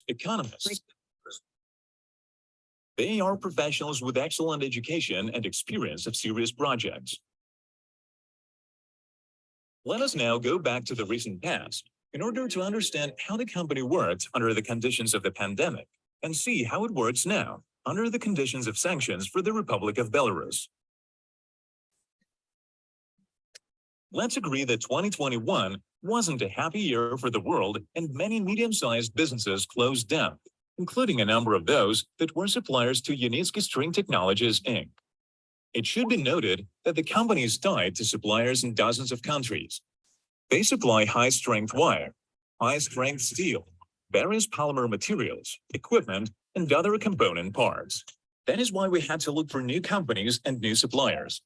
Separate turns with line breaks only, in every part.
economists. They are professionals with excellent education and experience of serious projects. Let us now go back to the recent past in order to understand how the company worked under the conditions of the pandemic and see how it works now under the conditions of sanctions for the Republic of Belarus. Let's agree that 2021 wasn't a happy year for the world and many medium-sized businesses closed down, including a number of those that were suppliers to Unitsky String Technologies, Inc. It should be noted that the company is tied to suppliers in dozens of countries. They supply high-strength wire, high-strength steel, various polymer materials, equipment, and other component parts. That is why we had to look for new companies and new suppliers.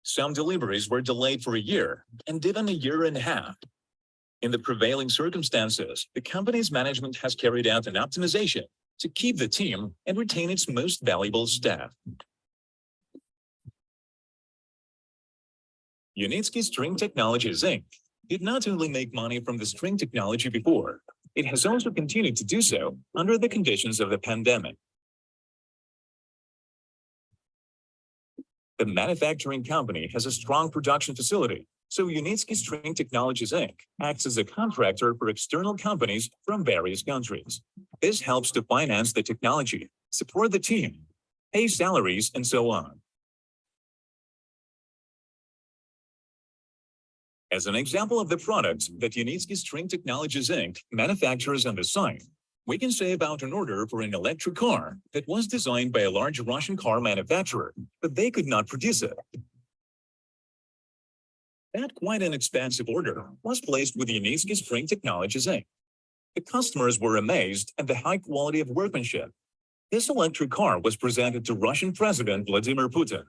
Some deliveries were delayed for a year and even a year and a half. In the prevailing circumstances, the company's management has carried out an optimization to keep the team and retain its most valuable staff. Unitsky String Technologies, Inc. did not only make money from the string technology before, it has also continued to do so under the conditions of the pandemic. The manufacturing company has a strong production facility, so Unitsky String Technologies, Inc. acts as a contractor for external companies from various countries. This helps to finance the technology, support the team, pay salaries, and so on. As an example of the products that Unitsky String Technologies, Inc. manufactures on the site, we can say about an order for an electric car that was designed by a large Russian car manufacturer, but they could not produce it. That quite an expensive order was placed with Unitsky String Technologies, Inc. The customers were amazed at the high quality of workmanship. This electric car was presented to Russian President Vladimir Putin.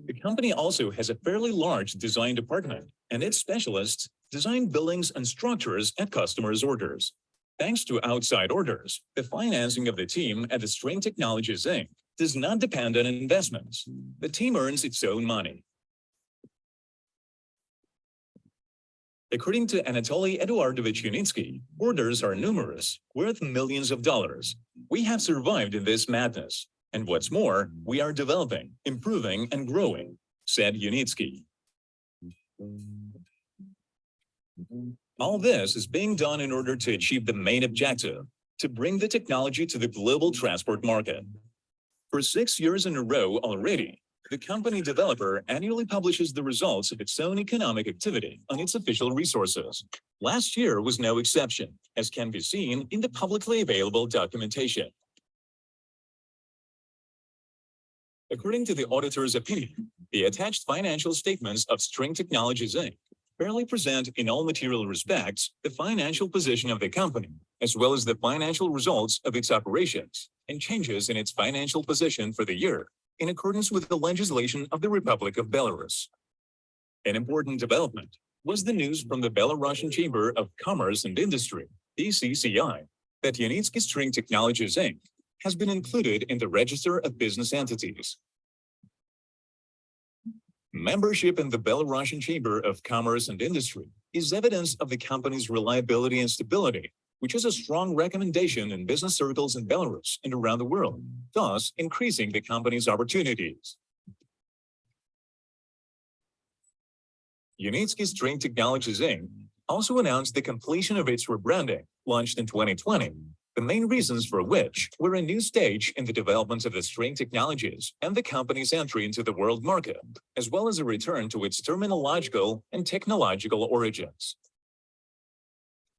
The company also has a fairly large design department, and its specialists design buildings and structures at customers' orders. Thanks to outside orders, the financing of the team at the String Technologies, Inc. does not depend on investments. The team earns its own money. According to Anatoly Eduardovich Unitsky, orders are numerous, worth millions of dollars. We have survived in this madness. And what's more, we are developing, improving, and growing, said Unitsky. All this is being done in order to achieve the main objective, to bring the technology to the global transport market. For 6 years in a row already, the company developer annually publishes the results of its own economic activity on its official resources. Last year was no exception, as can be seen in the publicly available documentation. According to the auditor's opinion, the attached financial statements of String Technologies, Inc. fairly present in all material respects the financial position of the company, as well as the financial results of its operations and changes in its financial position for the year, in accordance with the legislation of the Republic of Belarus. An important development was the news from the Belarusian Chamber of Commerce and Industry, BCCI, that Unitsky String Technologies, Inc. has been included in the Register of Business Entities. Membership in the Belarusian Chamber of Commerce and Industry is evidence of the company's reliability and stability, which is a strong recommendation in business circles in Belarus and around the world, thus increasing the company's opportunities. Unitsky String Technologies, Inc. also announced the completion of its rebranding, launched in 2020, the main reasons for which were a new stage in the development of the string technologies and the company's entry into the world market, as well as a return to its terminological and technological origins.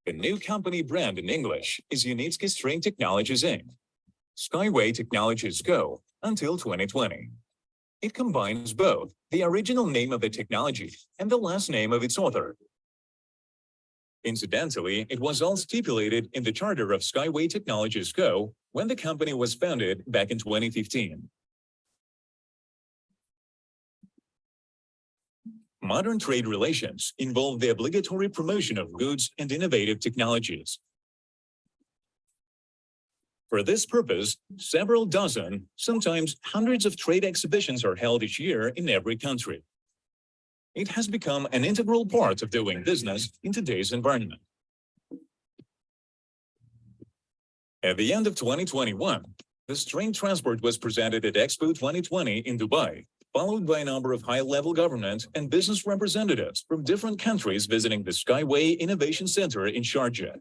The new company brand in English is Unitsky String Technologies, Inc. Skyway Technologies Go until 2020. It combines both the original name of the technology and the last name of its author. Incidentally, it was all stipulated in the charter of Skyway Technologies Go when the company was founded back in 2015. Modern trade relations involve the obligatory promotion of goods and innovative technologies. For this purpose, several dozen, sometimes hundreds of trade exhibitions are held each year in every country. It has become an integral part of doing business in today's environment. At the end of 2021, the string transport was presented at Expo 2020 in Dubai, followed by a number of high-level government and business representatives from different countries visiting the Skyway Innovation Center in Sharjah.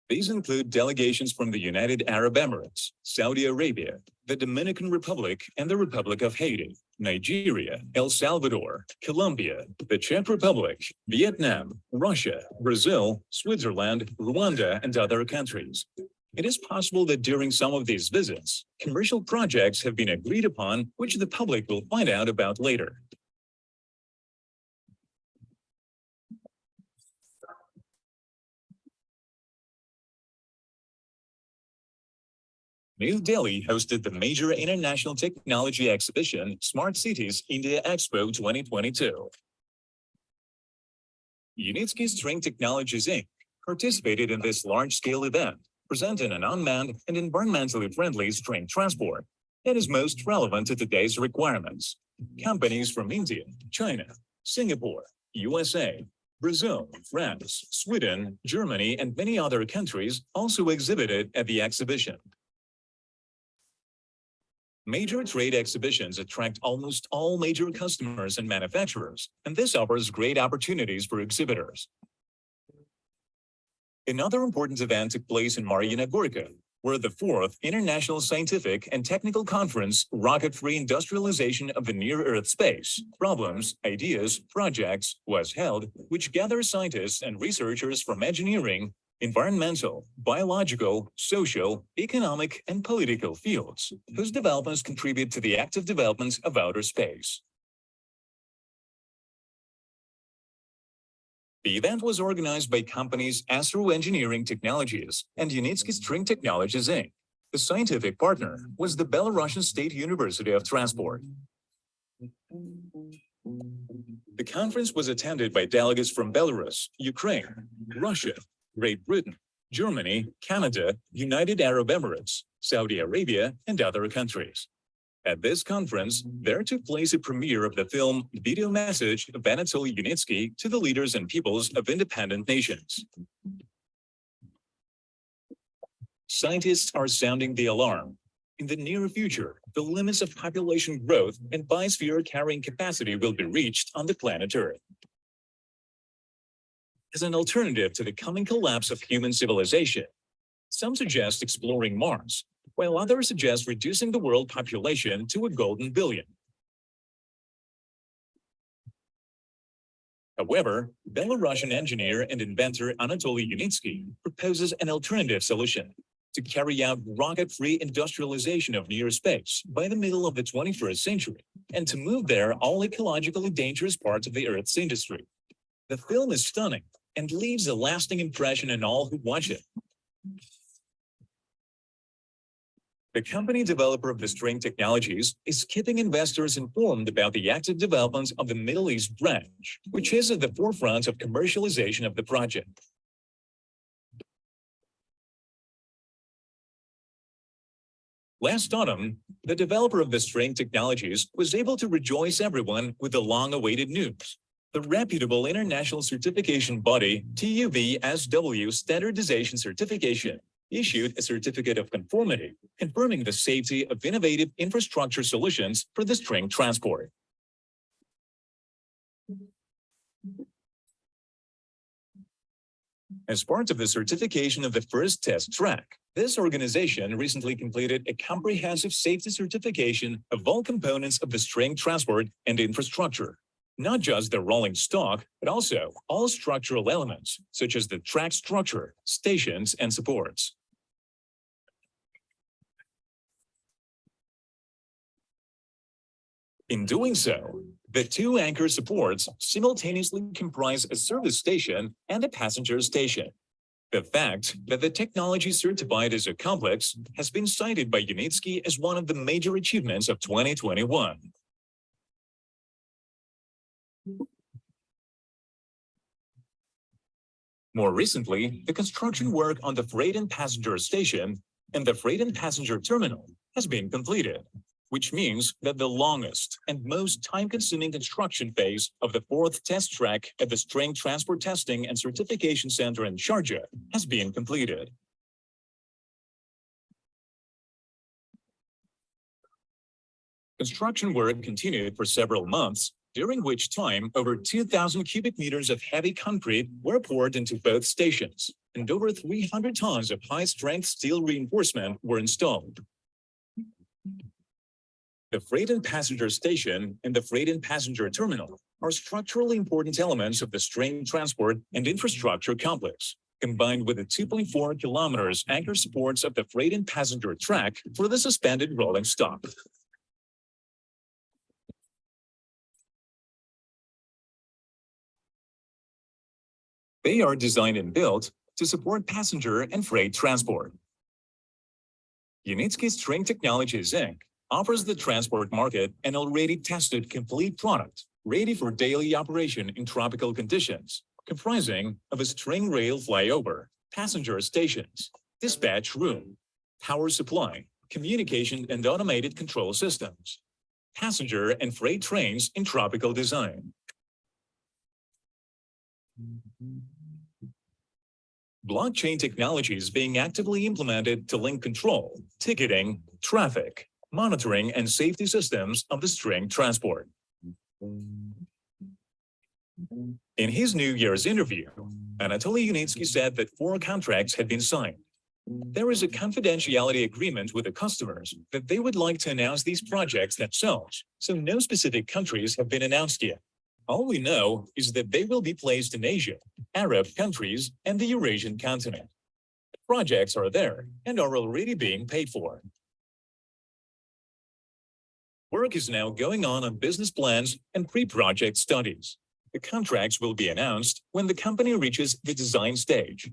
These include delegations from the United Arab Emirates, Saudi Arabia, the Dominican Republic and the Republic of Haiti, Nigeria, El Salvador, Colombia, the Czech Republic, Vietnam, Russia, Brazil, Switzerland, Rwanda, and other countries. It is possible that during some of these visits, commercial projects have been agreed upon, which the public will find out about later. New Delhi hosted the major international technology exhibition Smart Cities India Expo 2022. Unitsky String Technologies Inc. participated in this large-scale event, presenting an unmanned and environmentally friendly string transport that is most relevant to today's requirements. Companies from India, China, Singapore, USA, Brazil, France, Sweden, Germany, and many other countries also exhibited at the exhibition. Major trade exhibitions attract almost all major customers and manufacturers, and this offers great opportunities for exhibitors. Another important event took place in Mariina Gorka, where the 4th International Scientific and Technical Conference Rocket-Free Industrialization of the Near-Earth Space, Problems, Ideas, Projects was held, which gathers scientists and researchers from engineering, environmental, biological, social, economic, and political fields, whose developments contribute to the active development of outer space. The event was organized by companies Astro Engineering Technologies and Unitsky String Technologies Inc. The scientific partner was the Belarusian State University of Transport. The conference was attended by delegates from Belarus, Ukraine, Russia, Great Britain, Germany, Canada, United Arab Emirates, Saudi Arabia, and other countries. At this conference, there took place a premiere of the film Video Message of Anatoly Unitsky to the leaders and peoples of independent nations. Scientists are sounding the alarm. In the near future, the limits of population growth and biosphere carrying capacity will be reached on the planet Earth. As an alternative to the coming collapse of human civilization, some suggest exploring Mars, while others suggest reducing the world population to a golden billion. However, Belarusian engineer and inventor Anatoly Unitsky proposes an alternative solution: to carry out rocket-free industrialization of near space by the middle of the 21st century, and to move there all ecologically dangerous parts of the Earth's industry. The film is stunning and leaves a lasting impression on all who watch it. The company developer of the string technologies is keeping investors informed about the active development of the Middle East branch, which is at the forefront of commercialization of the project. Last autumn, the developer of the string technologies was able to rejoice everyone with the long-awaited news. The reputable international certification body TÜV-SW Standardization Certification issued a certificate of conformity, confirming the safety of innovative infrastructure solutions for the string transport. As part of the certification of the first test track, this organization recently completed a comprehensive safety certification of all components of the string transport and infrastructure. Not just the rolling stock, but also all structural elements, such as the track structure, stations, and supports. In doing so, the two anchor supports simultaneously comprise a service station and a passenger station. The fact that the technology certified as a complex has been cited by Unitsky as one of the major achievements of 2021. More recently, the construction work on the freight and passenger station and the freight and passenger terminal has been completed, which means that the longest and most time-consuming construction phase of the fourth test track at the String Transport Testing and Certification Center in Sharjah has been completed. Construction work continued for several months, during which time over 2,000 cubic meters of heavy concrete were poured into both stations, and over 300 tons of high-strength steel reinforcement were installed. The freight and passenger station and the freight and passenger terminal are structurally important elements of the String Transport and Infrastructure Complex, combined with the 2.4 kilometers anchor supports of the freight and passenger track for the suspended rolling stock. They are designed and built to support passenger and freight transport. Unitsky String Technologies Inc. offers the transport market an already tested complete product ready for daily operation in tropical conditions, comprising of a string rail flyover, passenger stations, dispatch room, power supply, communication and automated control systems, passenger and freight trains in tropical design. Blockchain technology is being actively implemented to link control, ticketing, traffic, monitoring, and safety systems of the string transport. In his New Year's interview, Anatoly Unitsky said that 4 contracts had been signed. There is a confidentiality agreement with the customers that they would like to announce these projects themselves, so no specific countries have been announced yet. All we know is that they will be placed in Asia, Arab countries, and the Eurasian continent. The projects are there and are already being paid for. Work is now going on business plans and pre-project studies. The contracts will be announced when the company reaches the design stage.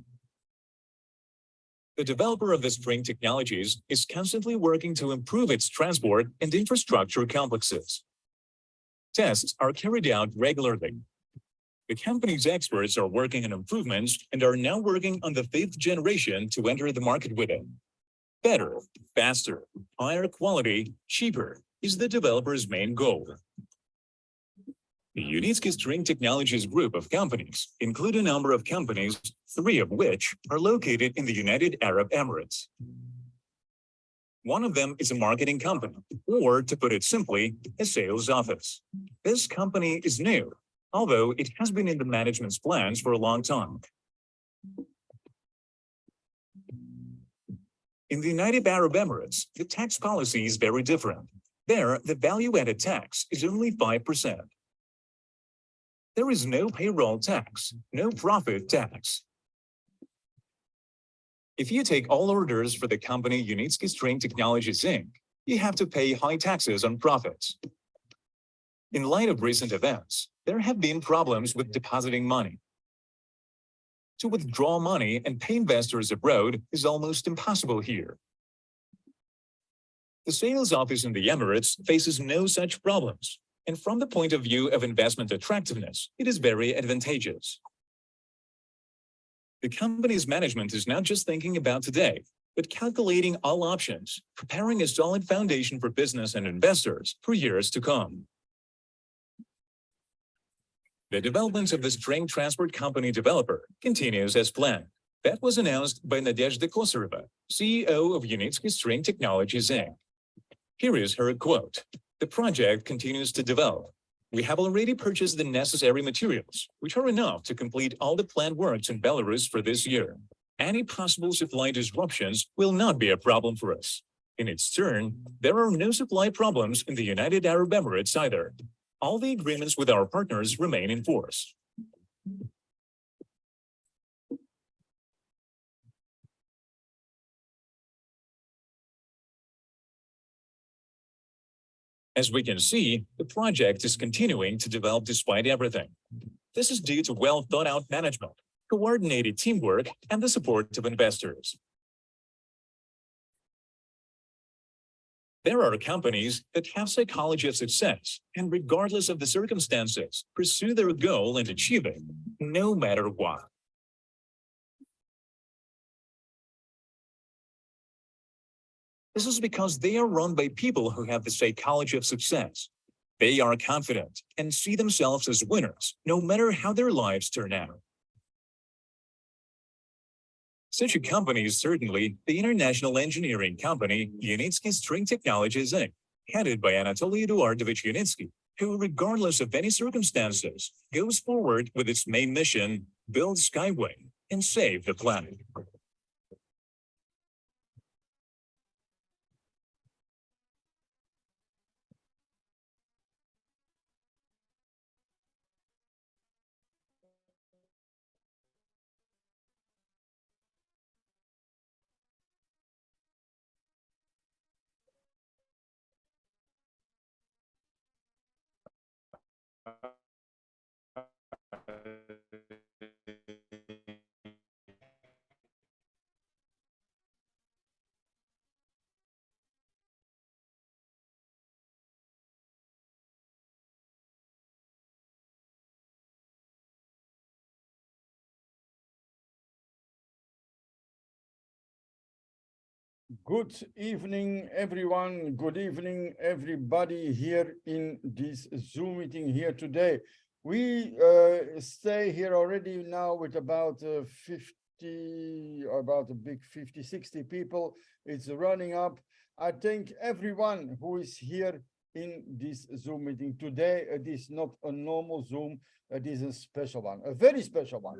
The developer of the String Technologies is constantly working to improve its transport and infrastructure complexes. Tests are carried out regularly. The company's experts are working on improvements and are now working on the 5th generation to enter the market with it. Better, faster, higher quality, cheaper is the developer's main goal. The Unitsky String Technologies group of companies include a number of companies, 3 of which are located in the United Arab Emirates. One of them is a marketing company, or to put it simply, a sales office. This company is new, although it has been in the management's plans for a long time. In the United Arab Emirates, the tax policy is very different. There, the value-added tax is only 5%. There is no payroll tax, no profit tax. If you take all orders for the company Unitsky String Technologies Inc., you have to pay high taxes on profits. In light of recent events, there have been problems with depositing money. To withdraw money and pay investors abroad is almost impossible here. The sales office in the Emirates faces no such problems, and from the point of view of investment attractiveness, it is very advantageous. The company's management is not just thinking about today, but calculating all options, preparing a solid foundation for business and investors for years to come. The development of the String Transport Company developer continues as planned. That was announced by Nadezhda Kosareva, CEO of Unitsky String Technologies Inc. Here is her quote: "The project continues to develop. We have already purchased the necessary materials, which are enough to complete all the planned works in Belarus for this year. Any possible supply disruptions will not be a problem for us. In its turn, there are no supply problems in the United Arab Emirates either. All the agreements with our partners remain in force." As we can see, the project is continuing to develop despite everything. This is due to well-thought-out management, coordinated teamwork, and the support of investors. There are companies that have psychology of success and, regardless of the circumstances, pursue their goal and achieve it, no matter what. This is because they are run by people who have the psychology of success. They are confident and see themselves as winners, no matter how their lives turn out. Such a company is certainly the international engineering company Unitsky String Technologies Inc., headed by Anatoly Eduardovich Unitsky, who, regardless of any circumstances, goes forward with its main mission: build Skyway and save the planet.
Good evening, everyone. Good evening, everybody here in this Zoom meeting here today. We stay here already now with about 50, or about a big 50, 60 people. It's running up. I thank everyone who is here in this Zoom meeting today. It is not a normal Zoom. It is a special one, a very special one,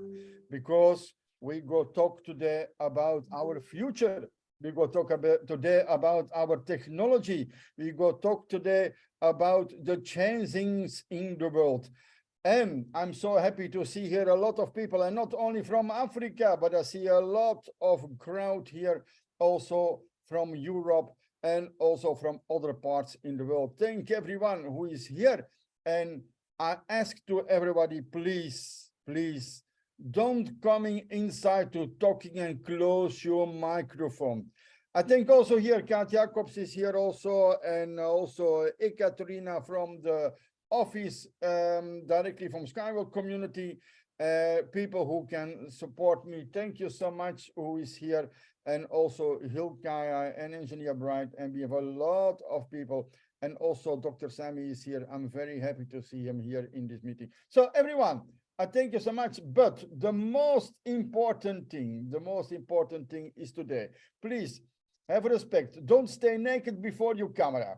because we go talk today about our future. We go talk about today about our technology. We go talk today about the changings in the world. And I'm so happy to see here a lot of people, and not only from Africa, but I see a lot of crowd here also from Europe and also from other parts in the world. Thank everyone who is here. And I ask to everybody, please, please, don't coming inside to talking and close your microphone. I think also here, Kaat Jacobs is here also, and also Ekaterina from the office, directly from Skyway community, people who can support me. Thank you so much who is here, and also Hilkaya and Engineer Bright, and we have a lot of people. And also Dr. Sammy is here. I'm very happy to see him here in this meeting. So everyone, I thank you so much. But the most important thing is today, please have respect. Don't stay naked before your camera.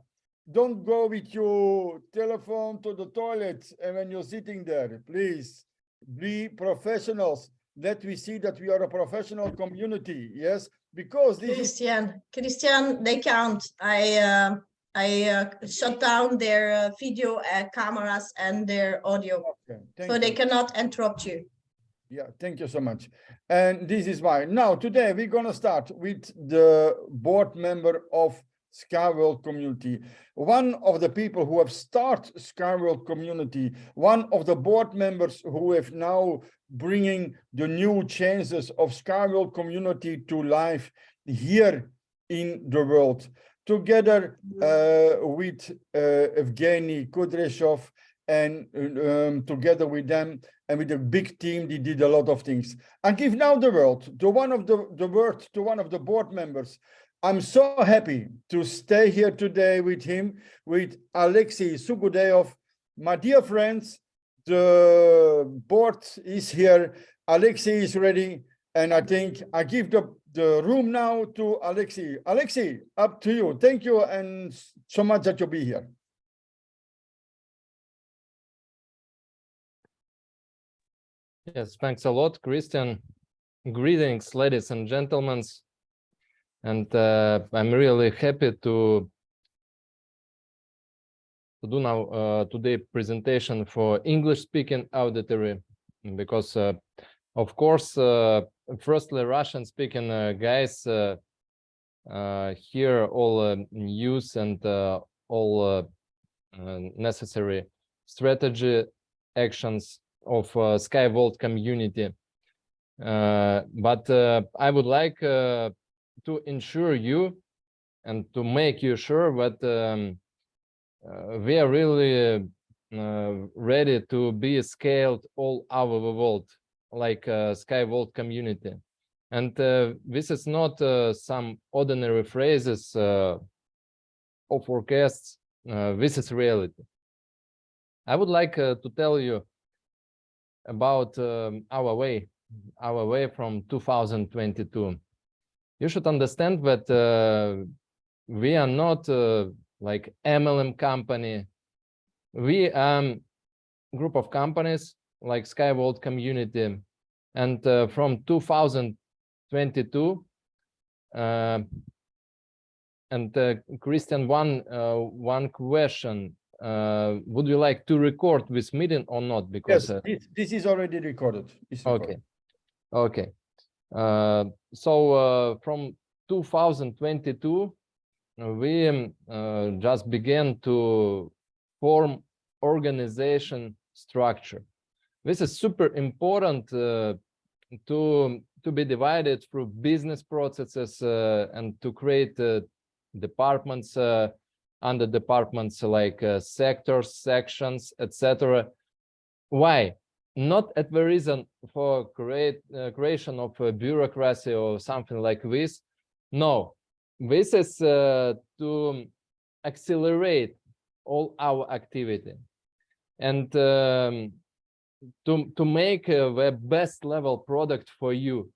Don't go with your telephone to the toilet and when you're sitting there. Please be professionals. Let we see that we are a professional community. Yes, because this
Kristiaan, they can't. I shut down their video cameras and their audio,
okay,
so they cannot interrupt you.
Yeah, thank you so much. And this is why. Now, today we're going to start with the board member of Skyway community. One of the people who have started Skyway community, one of the board members who have now bringing the new changes of Skyway community to life here in the world, together with Evgeny Kudryashov, and together with them and with a big team, they did a lot of things. I give now the word to one of the board members. I'm so happy to stay here today with him, with Alexey Sugudev. My dear friends, the board is here. Alexey is ready, and I think I give the room now to Alexey. Alexey, up to you. Thank you, and so much that you'll be here.
Yes, thanks a lot, Kristiaan. Greetings, ladies and gentlemen. And I'm really happy to do now today presentation for English-speaking auditory, because of course, firstly, Russian-speaking guys hear all news and all necessary strategy actions of Skyway community, but I would like to ensure you and to make you sure that we are really ready to be scaled all over the world, like Skyway community. And this is not some ordinary phrases or forecasts. This is reality. I would like to tell you about our way from 2022. You should understand that we are not like MLM company. We are group of companies like SkyVault community, and from 2022. And Kristiaan, one question. Would you like to record this meeting or not? Because
yes, this is already recorded.
Okay. So from 2022, we just began to form organization structure. This is super important to be divided through business processes and to create departments, under departments like sectors, sections, etc. Why? Not at the reason for creation of a bureaucracy or something like this. No, this is to accelerate all our activity and to make the best level product for you,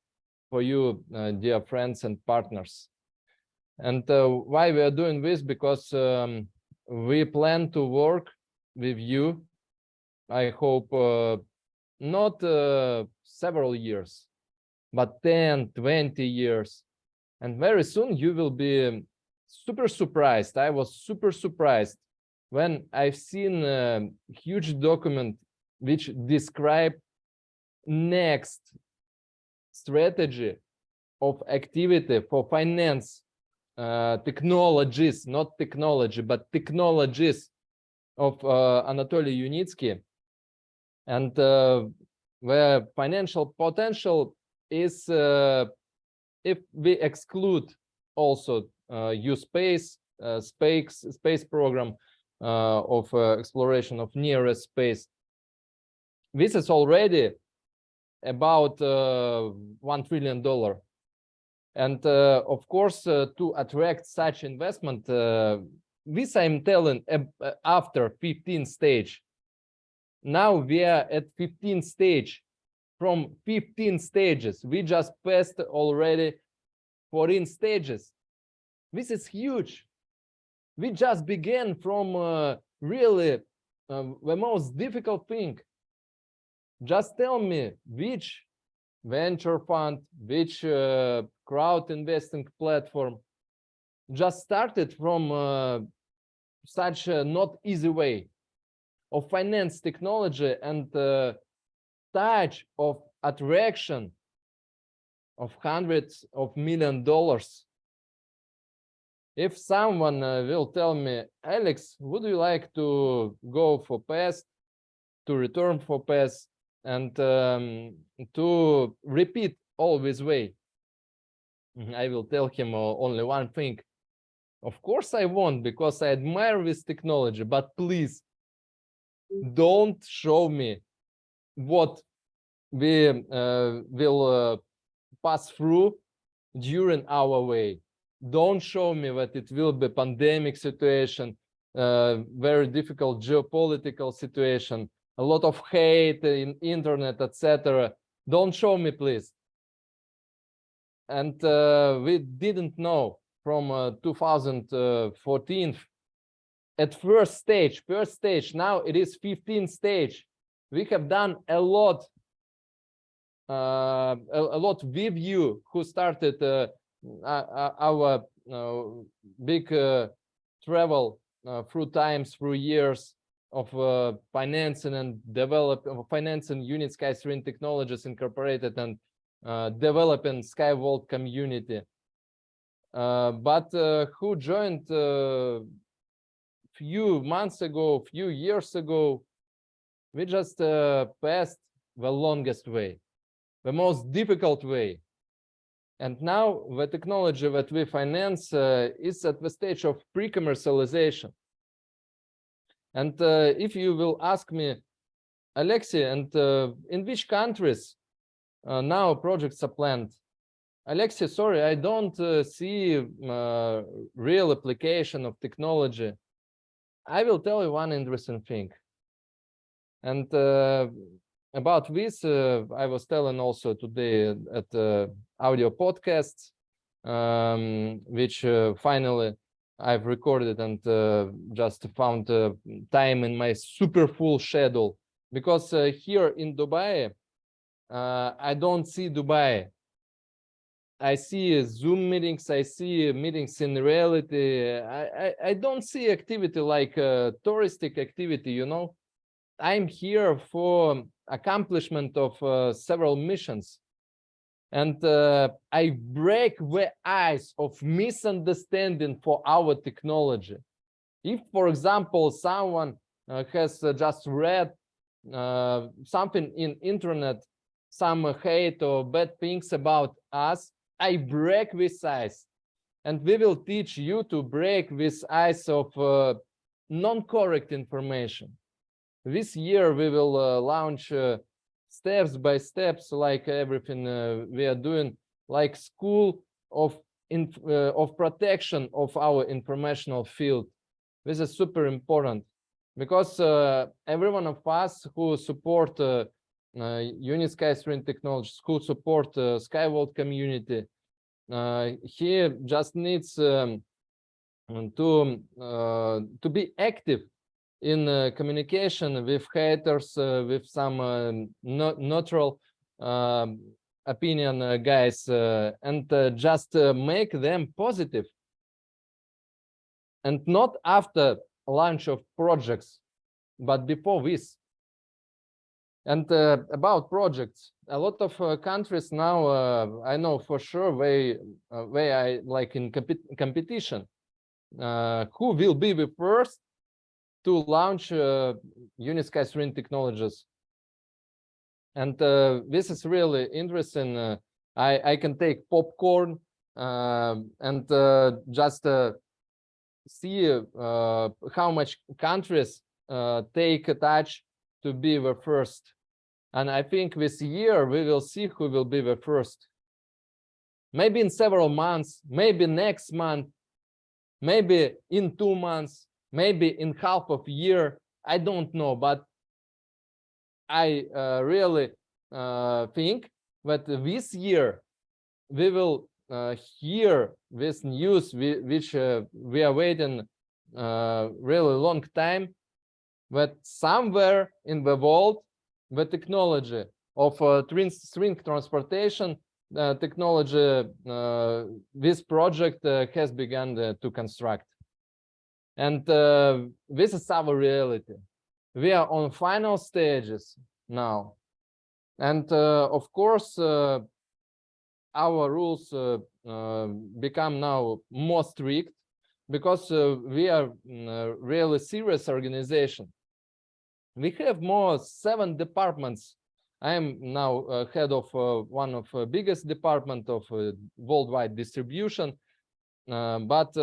dear friends and partners. And why we are doing this? Because we plan to work with you, I hope, not several years, but 10, 20 years. And very soon you will be super surprised. I was super surprised when I've seen a huge document which describe next strategy of activity for finance technologies, not technology, but technologies of Anatoly Unitsky. And the financial potential is, if we exclude also space program of exploration of nearest space, this is already about $1 trillion. And of course, to attract such investment, this I'm telling after 15 stage. Now we are at 15 stage. From 15 stages, we just passed already 14 stages. This is huge. We just began from really the most difficult thing. Just tell me which venture fund, which crowd investing platform just started from such a not easy way of finance technology and touch of attraction of hundreds of $millions. If someone will tell me, Alex, would you like to go for past, to return for past, and to repeat all this way, I will tell him only one thing. Of course I won't, because I admire this technology, but please don't show me what we will pass through during our way. Don't show me that it will be pandemic situation, very difficult geopolitical situation, a lot of hate in internet, etc. Don't show me, please. And we didn't know from 2014 at first stage. Now it is 15th stage. We have done a lot with you who started our big travel through years of financing and financing Unit Sky Serene Technologies Incorporated and developing SkyVault community. But who joined few months ago, few years ago, we just passed the longest way, the most difficult way. And now the technology that we finance is at the stage of pre-commercialization. And if you will ask me, Alexey, and in which countries now projects are planned? Alexey, sorry, I don't see real application of technology. I will tell you one interesting thing. And about this, I was telling also today at audio podcasts, which finally I've recorded and just found time in my super full schedule. Because here in Dubai, I don't see Dubai. I see Zoom meetings, I see meetings in reality. I don't see activity like touristic activity, you know. I'm here for accomplishment of several missions. And I break the ice of misunderstanding for our technology. If, for example, someone has just read something in internet, some hate or bad things about us, I break this ice. And we will teach you to break this ice of non-correct information. This year we will launch steps by steps, like everything we are doing, like school of protection of our informational field. This is super important because every one of us who support Unisky String Technologies, who support SkyWorld community, he just needs to be active in communication with haters, with some neutral opinion guys, and just make them positive. And not after launch of projects, but before this. And about projects, a lot of countries now, I know for sure they are like in competition. Who will be the first to launch Unisky String Technologies? And this is really interesting. I can take popcorn and just see how much countries take a touch to be the first. And I think this year we will see who will be the first. Maybe in several months, maybe next month, maybe in 2 months, maybe in half of a year, I don't know. But I really think that this year we will hear this news, which we are waiting really long time, that somewhere in the world, the technology of string transportation technology, this project has begun to construct. And this is our reality. We are on final stages now. And of course, our rules become now more strict because we are really serious organization. We have more 7 departments. I am now head of one of the biggest department of worldwide distribution, but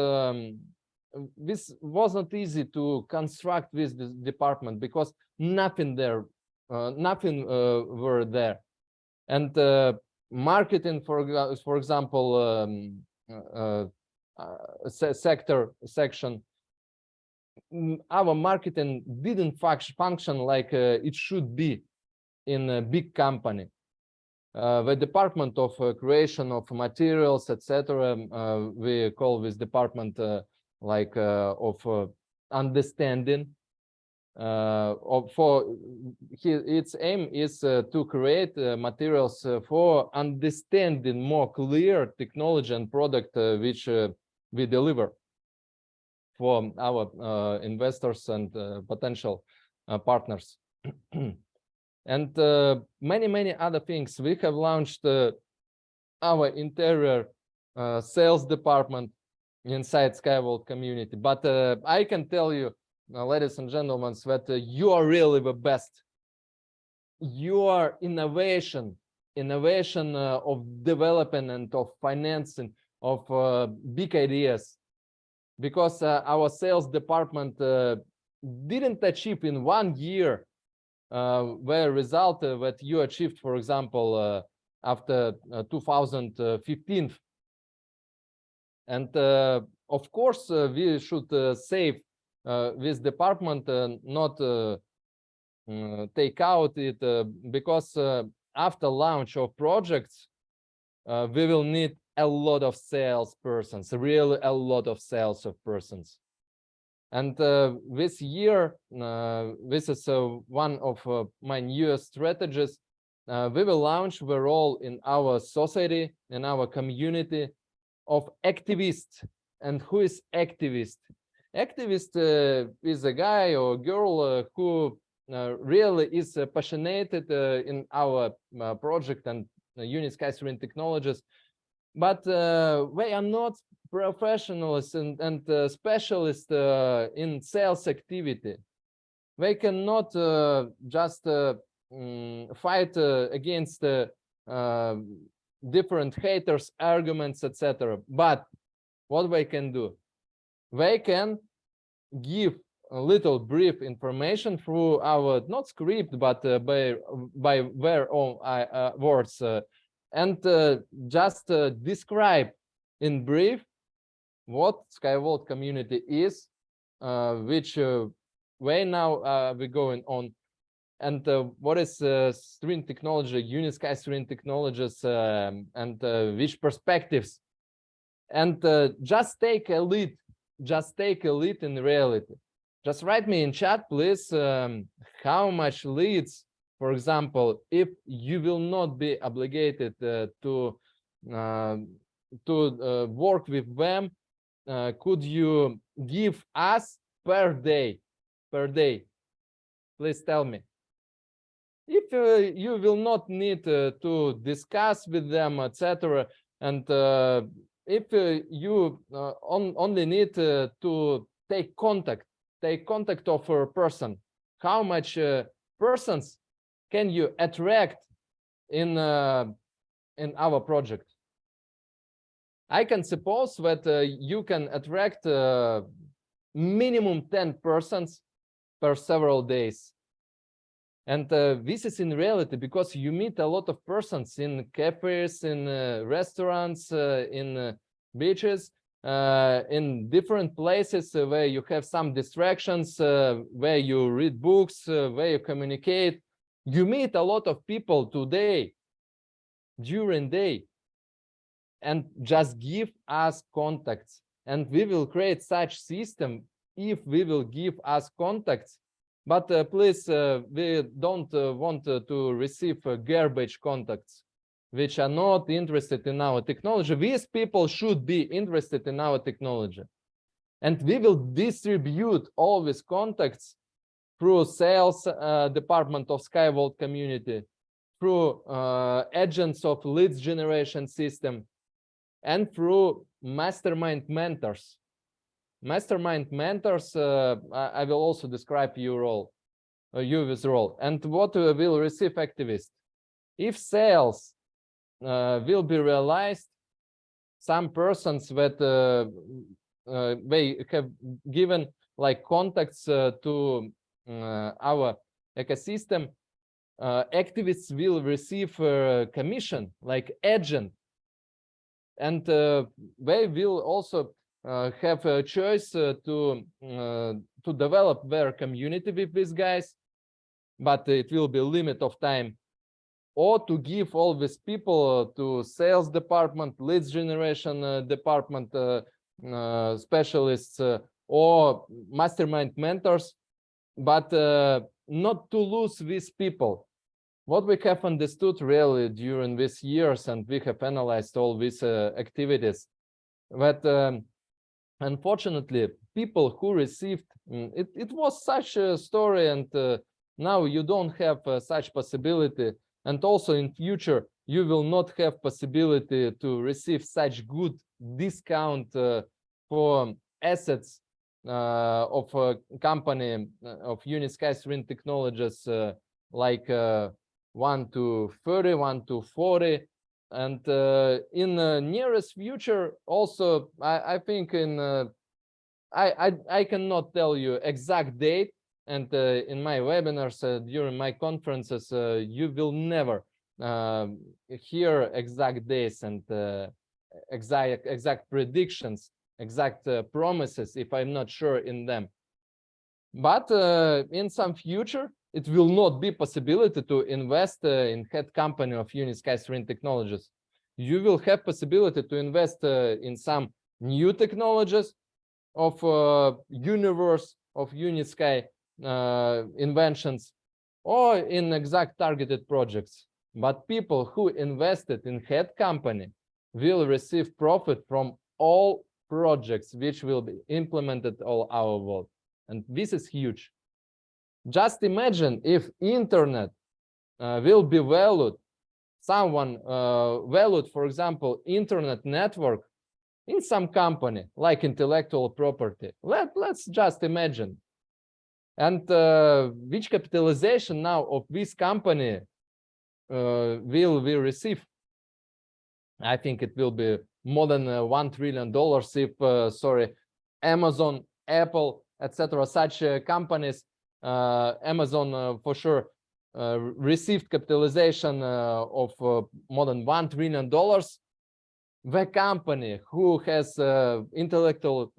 this was not easy to construct this department because nothing there, nothing were there. And marketing, for example, section, our marketing didn't function like it should be in a big company. The department of creation of materials, etc., we call this department like of understanding. Its aim is to create materials for understanding more clear technology and product which we deliver for our investors and potential partners. And many other things. We have launched our interior sales department inside SkyWorld community. But I can tell you, ladies and gentlemen, that you are really the best. Your innovation of development and of financing of big ideas, because our sales department didn't achieve in 1 year the result that you achieved, for example, after 2015. And of course, we should save this department, not take out it, because after launch of projects, we will need a lot of salespersons, really a lot of sales of persons. And this year, this is one of my newest strategies. We will launch the role in our society, in our community, of activist. And who is activist? Activist is a guy or girl who really is passionate in our project and Unisky Serene Technologies, but they are not professionals and specialists in sales activity. They cannot just fight against different haters, arguments, etc. But what they can do? They can give a little brief information through our, not script, but by their own words, and just describe in brief what SkyVault community is, which way now we're going on, and what is Serene technology, Unisky Serene technologies, and which perspectives, and just take a lead, in reality. Just write me in chat, please, how much leads, for example, if you will not be obligated to work with them, could you give us per day? Please tell me. If you will not need to discuss with them, etc., and if you only need to take contact of a person, how much persons can you attract in our project? I can suppose that you can attract minimum 10 persons per several days. And this is in reality because you meet a lot of persons in cafes, in restaurants, in beaches, in different places where you have some distractions, where you read books, where you communicate. You meet a lot of people today, during day, and just give us contacts. And we will create such system if we will give us contacts. But please, we don't want to receive garbage contacts, which are not interested in our technology. These people should be interested in our technology. And we will distribute all these contacts through sales department of SkyVault community, through agents of leads generation system, and through mastermind mentors. Mastermind mentors, I will also describe your role, this role. And what will receive activists? If sales will be realized, some persons that they have given like contacts to our ecosystem, activists will receive commission like agent, and they will also have a choice to develop their community with these guys, but it will be a limit of time, or to give all these people to sales department, leads generation department specialists, or mastermind mentors, but not to lose these people. What we have understood really during these years, and we have analyzed all these activities, that unfortunately, people who received, it was such a story, and now you don't have such possibility, and also in future, you will not have possibility to receive such good discount for assets of a company of Unisky Serene Technologies, like 1 to 30, 1 to 40. And in the nearest future, also, I think in I cannot tell you exact date, and in my webinars during my conferences, you will never hear exact days and exact predictions, exact promises if I'm not sure in them. But in some future, it will not be possibility to invest in head company of Unisky String Technologies. You will have possibility to invest in some new technologies of universe of Unisky inventions, or in exact targeted projects. But people who invested in head company will receive profit from all projects which will be implemented all our world. And this is huge. Just imagine if internet will be valued, someone valued, for example, internet network in some company like intellectual property. Let's just imagine. And which capitalization now of this company will we receive? I think it will be more than $1 trillion if, sorry, Amazon, Apple, etc., such companies, Amazon for sure received capitalization of more than $1 trillion. The company who has intellectual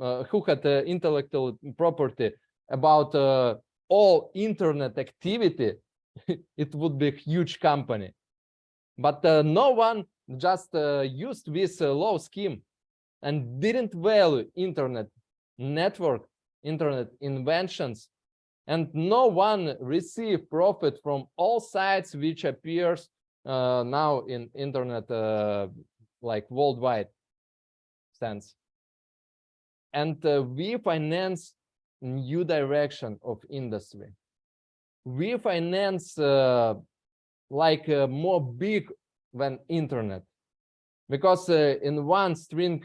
property about all internet activity, it would be a huge company. But no one just used this law scheme and didn't value internet network, internet inventions, and no one received profit from all sites which appears now in internet like worldwide sense. And we finance new direction of industry. We finance like more big than internet, because in one string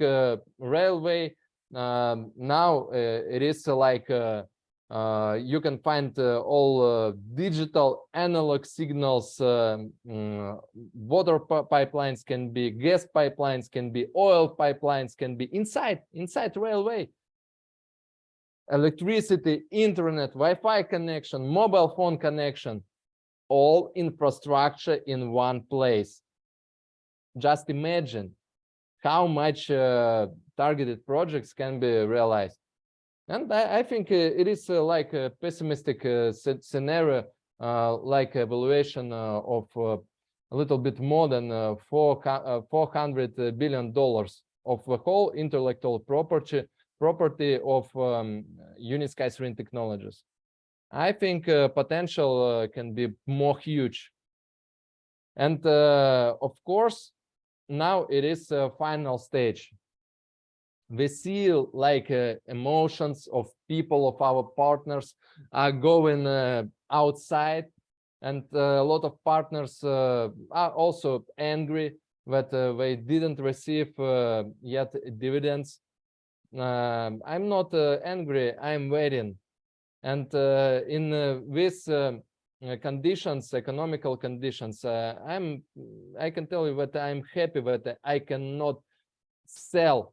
railway now it is like you can find all digital analog signals. Water pipelines can be, gas pipelines can be, oil pipelines can be inside railway. Electricity, internet, Wi-Fi connection, mobile phone connection, all infrastructure in one place. Just imagine how much targeted projects can be realized. And I think it is like a pessimistic scenario, like evaluation of a little bit more than $400 billion of the whole intellectual property of Unisky String Technologies. I think potential can be more huge. And of course, now it is a final stage. We see like emotions of people, of our partners are going outside, and a lot of partners are also angry that they didn't receive yet dividends. I'm not angry, I'm waiting. And in these conditions, economical conditions, I can tell you that I'm happy that I cannot sell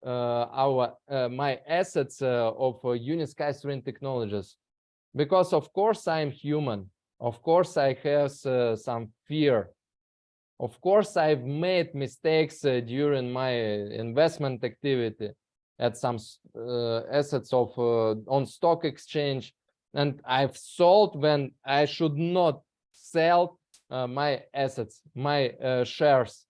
my assets of Unisky String Technologies, because of course I'm human. Of course I have some fear. Of course I've made mistakes during my investment activity at some assets of on stock exchange, and I've sold when I should not sell my assets, my shares.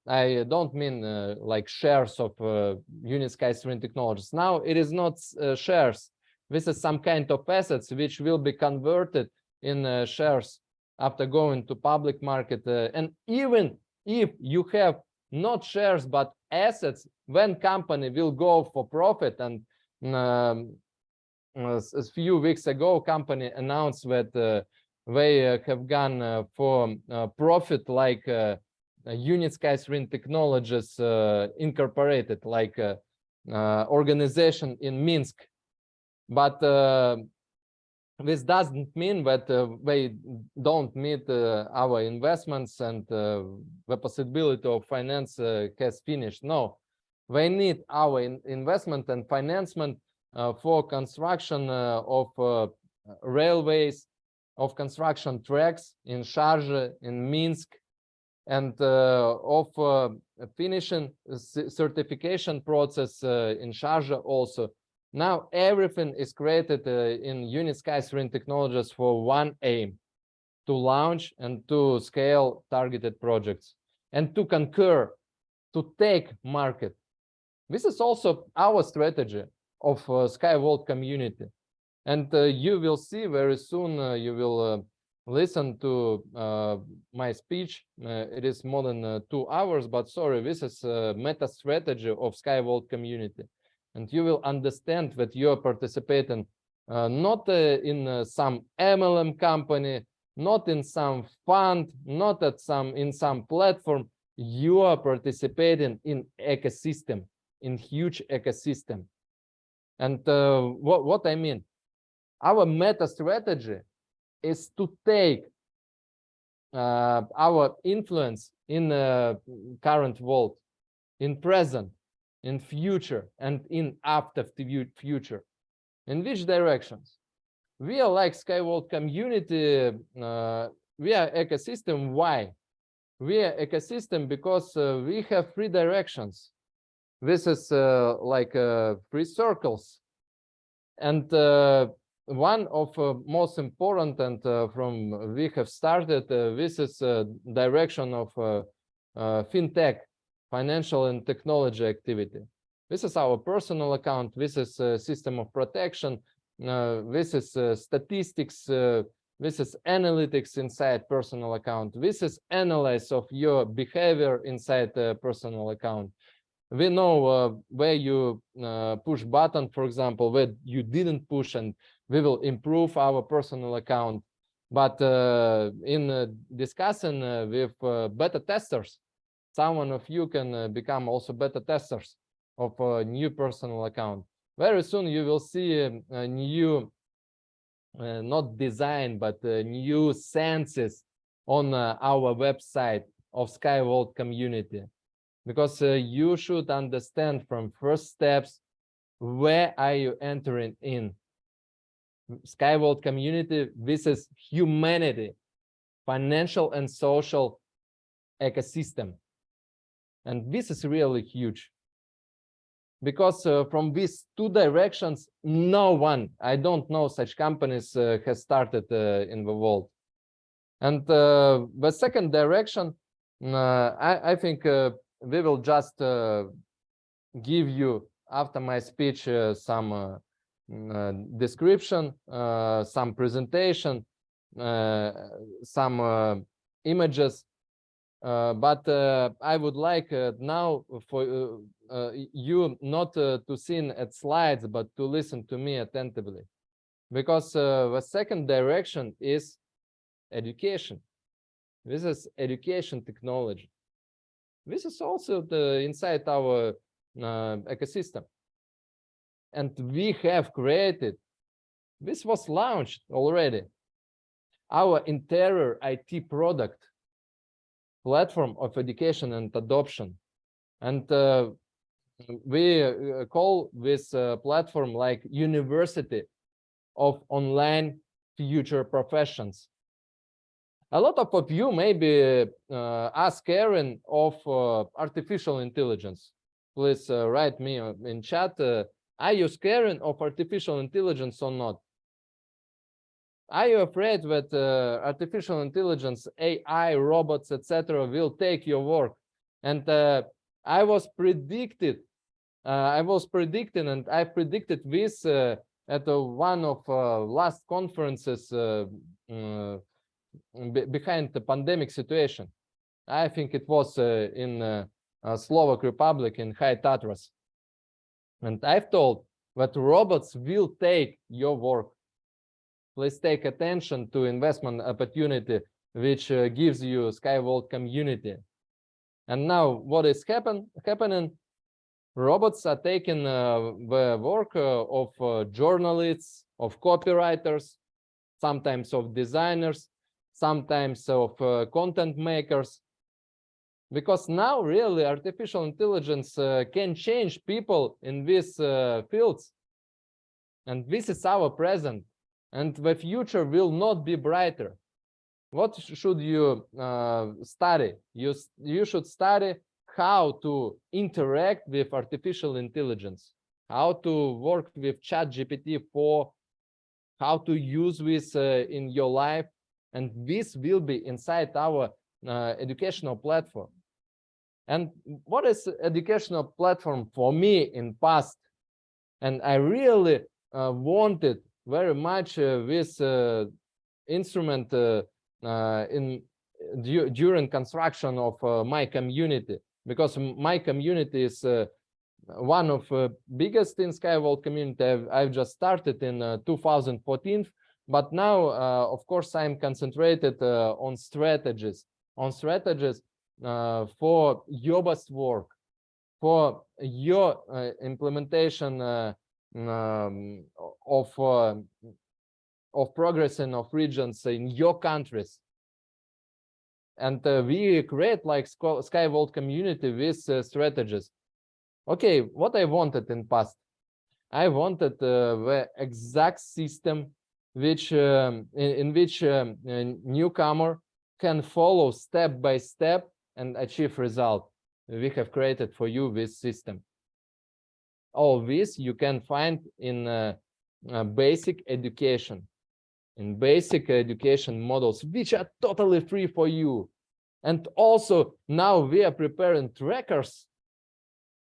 I don't mean like shares of Unisky String Technologies. Now it is not shares. This is some kind of assets which will be converted in shares after going to public market. And even if you have not shares but assets, when company will go for profit, and a few weeks ago company announced that they have gone for profit, like Unisky String Technologies Incorporated, like organization in Minsk. But this doesn't mean that they don't meet our investments and the possibility of finance has finished. No, they need our investment and financement for construction of railways, of construction tracks in Sharjah, in Minsk, and of finishing certification process in Sharjah also. Now everything is created in Unisky Serene Technologies for one aim: to launch and to scale targeted projects and to conquer, to take market. This is also our strategy of Sky World community. And you will see very soon, you will listen to my speech. It is more than 2 hours, but sorry, this is a meta strategy of Sky World community. And you will understand that you are participating not in some MLM company, not in some fund, not in some platform. You are participating in ecosystem, in huge ecosystem. And what I mean, our meta strategy is to take our influence in the current world, in present, in future, and in after future. In which directions? We are like Sky World community. We are ecosystem. Why? We are ecosystem because we have 3 directions. This is like 3 circles, and one of most important, and from we have started, this is direction of fintech, financial and technology activity. This is our personal account. This is system of protection. This is statistics. This is analytics inside personal account. This is analysis of your behavior inside personal account. We know where you push button, for example, where you didn't push, and we will improve our personal account. But in discussing with beta testers, someone of you can become also beta testers of a new personal account. Very soon you will see a new, not design, but new senses on our website of Sky World community. Because you should understand from first steps, where are you entering in? Sky World community, this is humanity, financial and social ecosystem. And this is really huge. Because from these 2 directions, no one, I don't know such companies has started in the world. And the second direction, I think we will just give you, after my speech, some description, some presentation, some images. But I would like now for you not to see at slides, but to listen to me attentively. Because the second direction is education. This is education technology. This is also inside our ecosystem. And we have created, this was launched already, our interior IT product, platform of education and adoption. And we call this platform like University of Online Future Professions. A lot of you maybe are scared of artificial intelligence. Please write me in chat. Are you scared of artificial intelligence or not? Are you afraid that artificial intelligence, AI, robots, etc., will take your work? And I was predicting, and I predicted this at one of last conferences behind the pandemic situation. I think it was in Slovak Republic in High Tatras. And I've told that robots will take your work. Please take attention to investment opportunity which gives you Sky World community. And now what is happening? Robots are taking the work of journalists, of copywriters, sometimes of designers, sometimes of content makers. Because now really artificial intelligence can change people in these fields. And this is our present. and the future will not be brighter. What should you study? You should study how to interact with artificial intelligence, how to work with ChatGPT-4, how to use this in your life, and this will be inside our educational platform. And what is educational platform for me in past? And I really wanted very much this instrument during construction of my community, because my community is one of biggest in SkyVault community. I've just started in 2014, but now, of course, I'm concentrated on strategies for your best work, for your implementation of progressing of regions in your countries. And we create like SkyVault community with strategies. Okay, what I wanted in past, I wanted the exact system which in which a newcomer can follow step by step and achieve result. We have created for you this system. All this you can find in basic education, in basic education models, which are totally free for you. And also now we are preparing trackers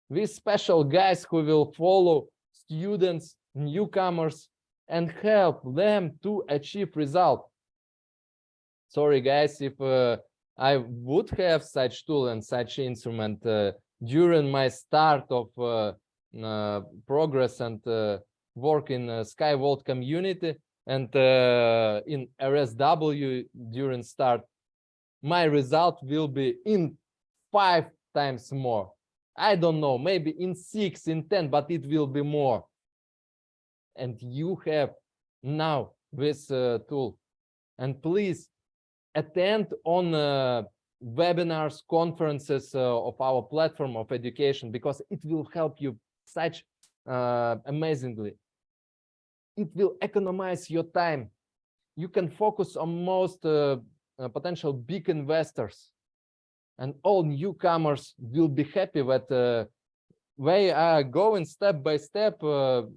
with special guys who will follow students, newcomers, and help them to achieve result. Sorry guys, if I would have such tool and such instrument during my start of progress and work in SkyVault community and in RSW during start, my result will be in 5 times more. I don't know, maybe in 6, in 10, but it will be more. And you have now this tool. And please attend on webinars, conferences of our platform of education, because it will help you such amazingly. It will economize your time. You can focus on most potential big investors, and all newcomers will be happy that they are going step by step,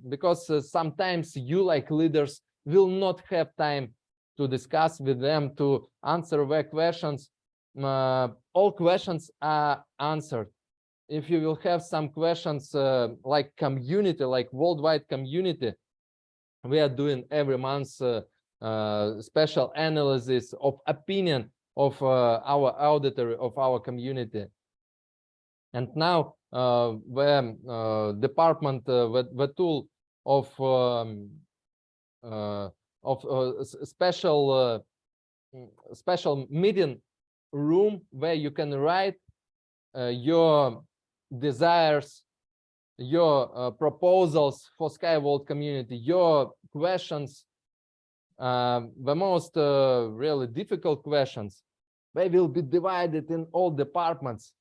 because sometimes you like leaders will not have time to discuss with them, to answer their questions. All questions are answered. If you will have some questions like community, like worldwide community, we are doing every month special analysis of opinion of our auditor of our community. And now the department, the tool of special meeting room where you can write your desires, your proposals for SkyVault community, your questions, the most really difficult questions. They will be divided in all departments.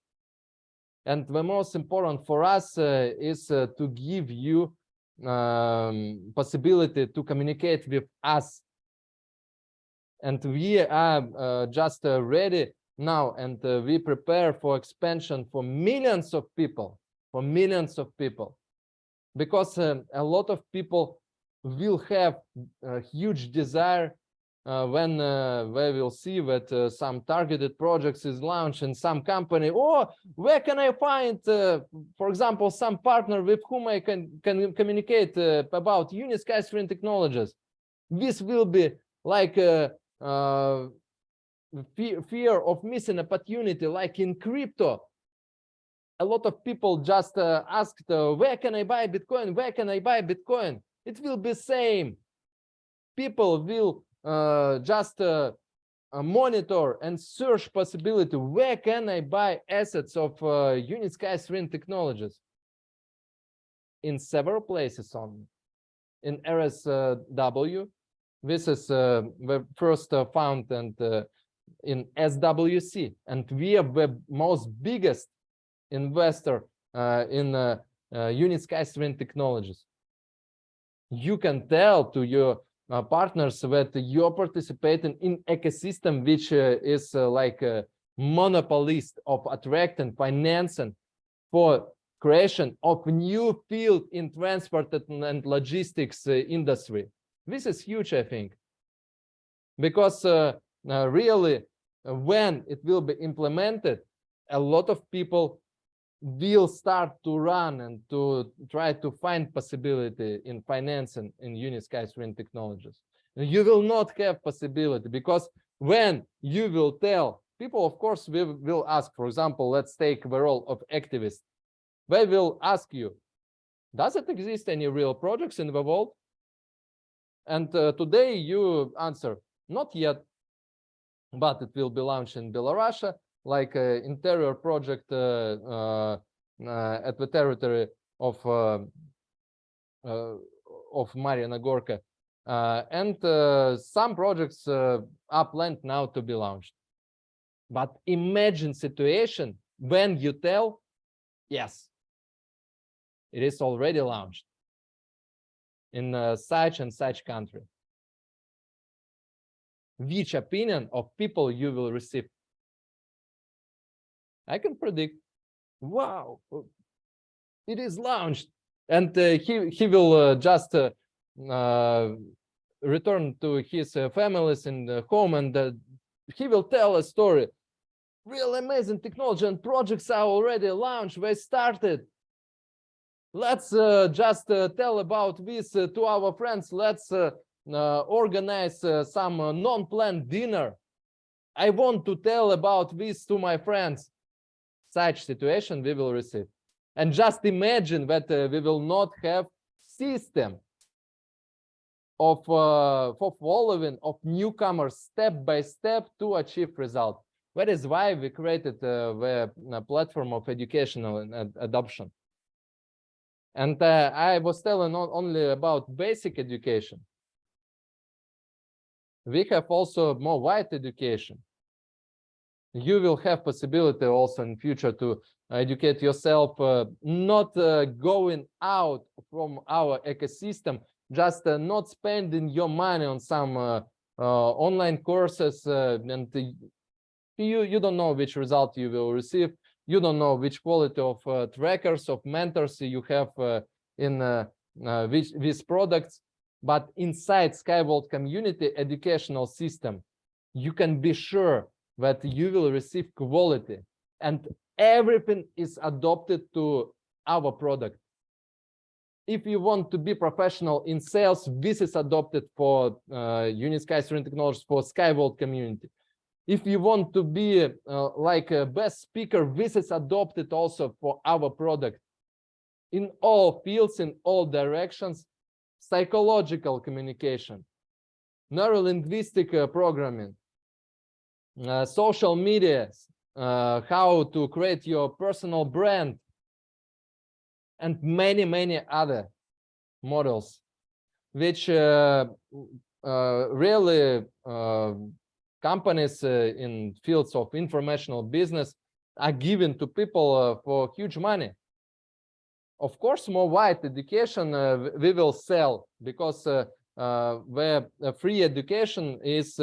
And the most important for us is to give you possibility to communicate with us. And we are just ready now, and we prepare for expansion for millions of people, because a lot of people will have a huge desire when they will see that some targeted projects is launched in some company. Or where can I find, for example, some partner with whom I can communicate about Unisky Screen technologies? This will be like fear of missing opportunity, like in crypto. A lot of people just asked, where can I buy Bitcoin? Where can I buy Bitcoin? It will be same. People will just monitor and search possibility. Where can I buy assets of Unisky Screen technologies? In several places on. In RSW, this is the first found, and in SWC, and we are the most biggest investor in Unisky Screen technologies. You can tell to your partners that you're participating in ecosystem which is like a monopolist of attracting financing for creation of new field in transport and logistics industry. This is huge, I think, because really when it will be implemented, a lot of people will start to run and to try to find possibility in financing in Unisky's wind technologies. You will not have possibility because when you will tell people, of course, will ask, for example, let's take the role of activists. They will ask you, does it exist any real projects in the world? And today you answer, not yet, but it will be launched in Belarus, like an interior project at the territory of Mariana Gorka. And some projects are planned now to be launched. But imagine situation when you tell, yes, it is already launched in such and such country. Which opinion of people you will receive? I can predict, wow, it is launched. And he will just return to his families in the home, and he will tell a story. Real amazing technology and projects are already launched. They started. Let's just tell about this to our friends. Let's organize some non-planned dinner. I want to tell about this to my friends. Such situation we will receive. And just imagine that we will not have system of for following of newcomers step by step to achieve result. That is why we created the platform of educational adoption. And I was telling not only about basic education. We have also more wide education. You will have possibility also in future to educate yourself, not going out from our ecosystem, just not spending your money on some online courses, and you don't know which result you will receive. You don't know which quality of trackers, of mentors you have in these products. But inside SkyWorld community educational system, you can be sure that you will receive quality, and everything is adopted to our product. If you want to be professional in sales, this is adopted for Unisky's wind technologies for SkyWorld community. If you want to be like a best speaker, this is adopted also for our product. In all fields, in all directions, psychological communication, neuro-linguistic programming, social media, how to create your personal brand, and many, many other models, which really companies in fields of informational business are given to people for huge money. Of course, more wide education we will sell, because where free education is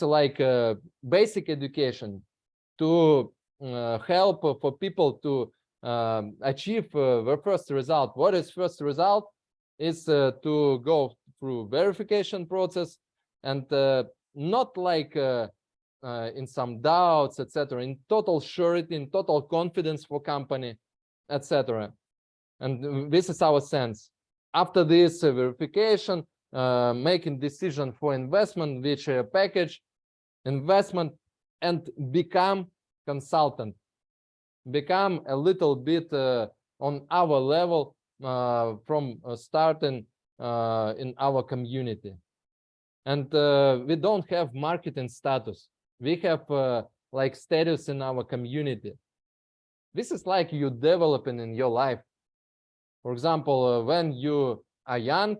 like basic education to help for people to achieve their first result. What is first result? Is to go through verification process, and not like in some doubts, etc., in total surety, in total confidence for company, etc. And this is our sense. After this verification, making decision for investment, which package investment, and become consultant, become a little bit on our level from starting in our community. And we don't have marketing status. We have like status in our community. This is like you developing in your life. For example, when you are young,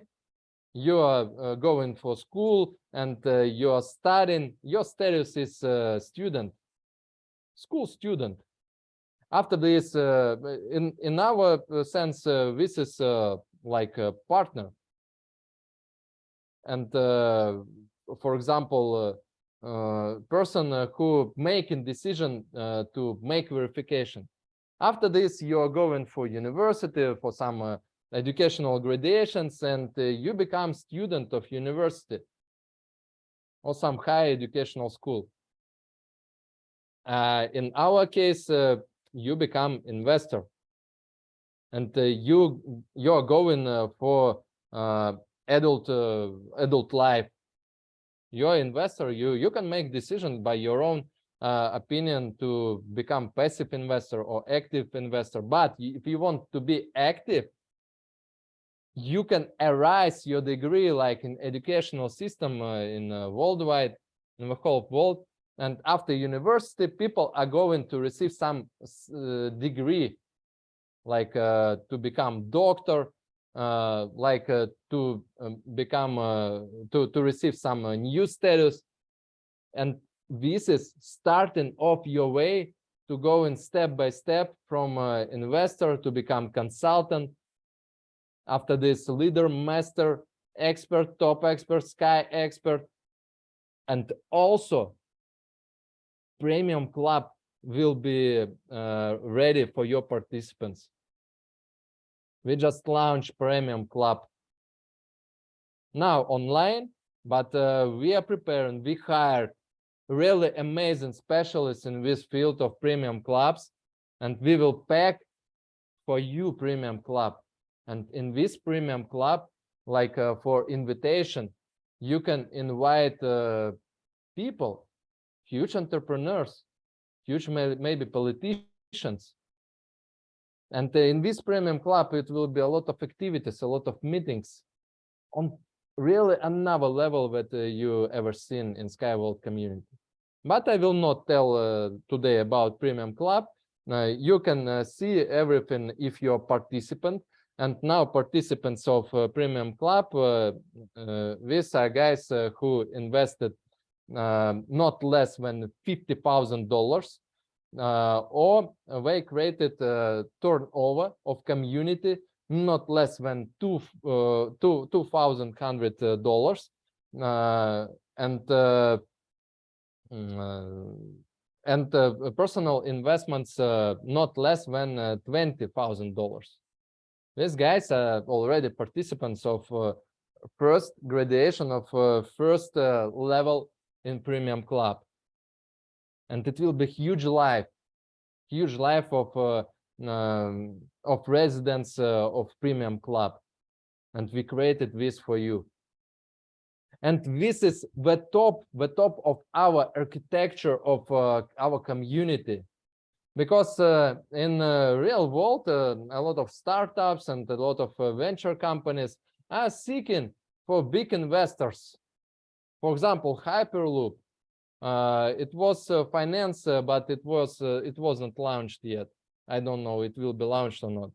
you are going for school, and you are studying. Your status is student, school student. After this, in our sense, this is like a partner. and for example, person who making decision to make verification. After this, you are going for university for some educational gradations, and you become student of university or some high educational school. In our case, you become investor, and you're going for adult life. You're investor. You can make decisions by your own opinion to become passive investor or active investor. But if you want to be active, you can erase your degree like in educational system in worldwide, in the whole world. And after university, people are going to receive some degree, like to become doctor, like to become to receive some new status. And this is starting off your way to go in step by step from investor to become consultant. After this, leader, master, expert, top expert, sky expert, and also premium club will be ready for your participants. We just launched premium club now online, but we are preparing. We hired really amazing specialists in this field of premium clubs, and we will pack for you premium club. And in this premium club, like for invitation, you can invite people, huge entrepreneurs, huge maybe politicians. And in this premium club, it will be a lot of activities, a lot of meetings on really another level that you ever seen in SkyWorld community. But I will not tell today about premium club. You can see everything if you're a participant. And now participants of premium club, these are guys who invested not less than $50,000, or they created turnover of community not less than $2,100, and personal investments not less than $20,000. These guys are already participants of first gradation of first level in premium club, and it will be huge life of residents of premium club, and we created this for you. And this is the top of our architecture of our community. Because in real world, a lot of startups and a lot of venture companies are seeking for big investors. For example, Hyperloop, it was financed, but it wasn't launched yet. I don't know it will be launched or not.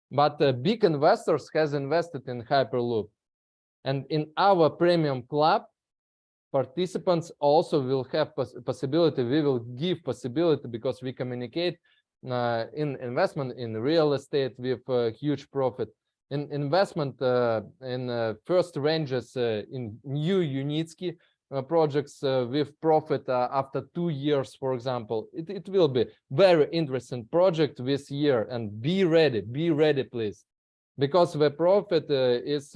But big investors has invested in Hyperloop, and in our premium club, participants also will have possibility. We will give possibility because we communicate in investment in real estate with huge profit, in investment in first ranges in new Unitsky projects with profit after 2 years, for example. It will be very interesting project this year, and be ready, please, because the profit is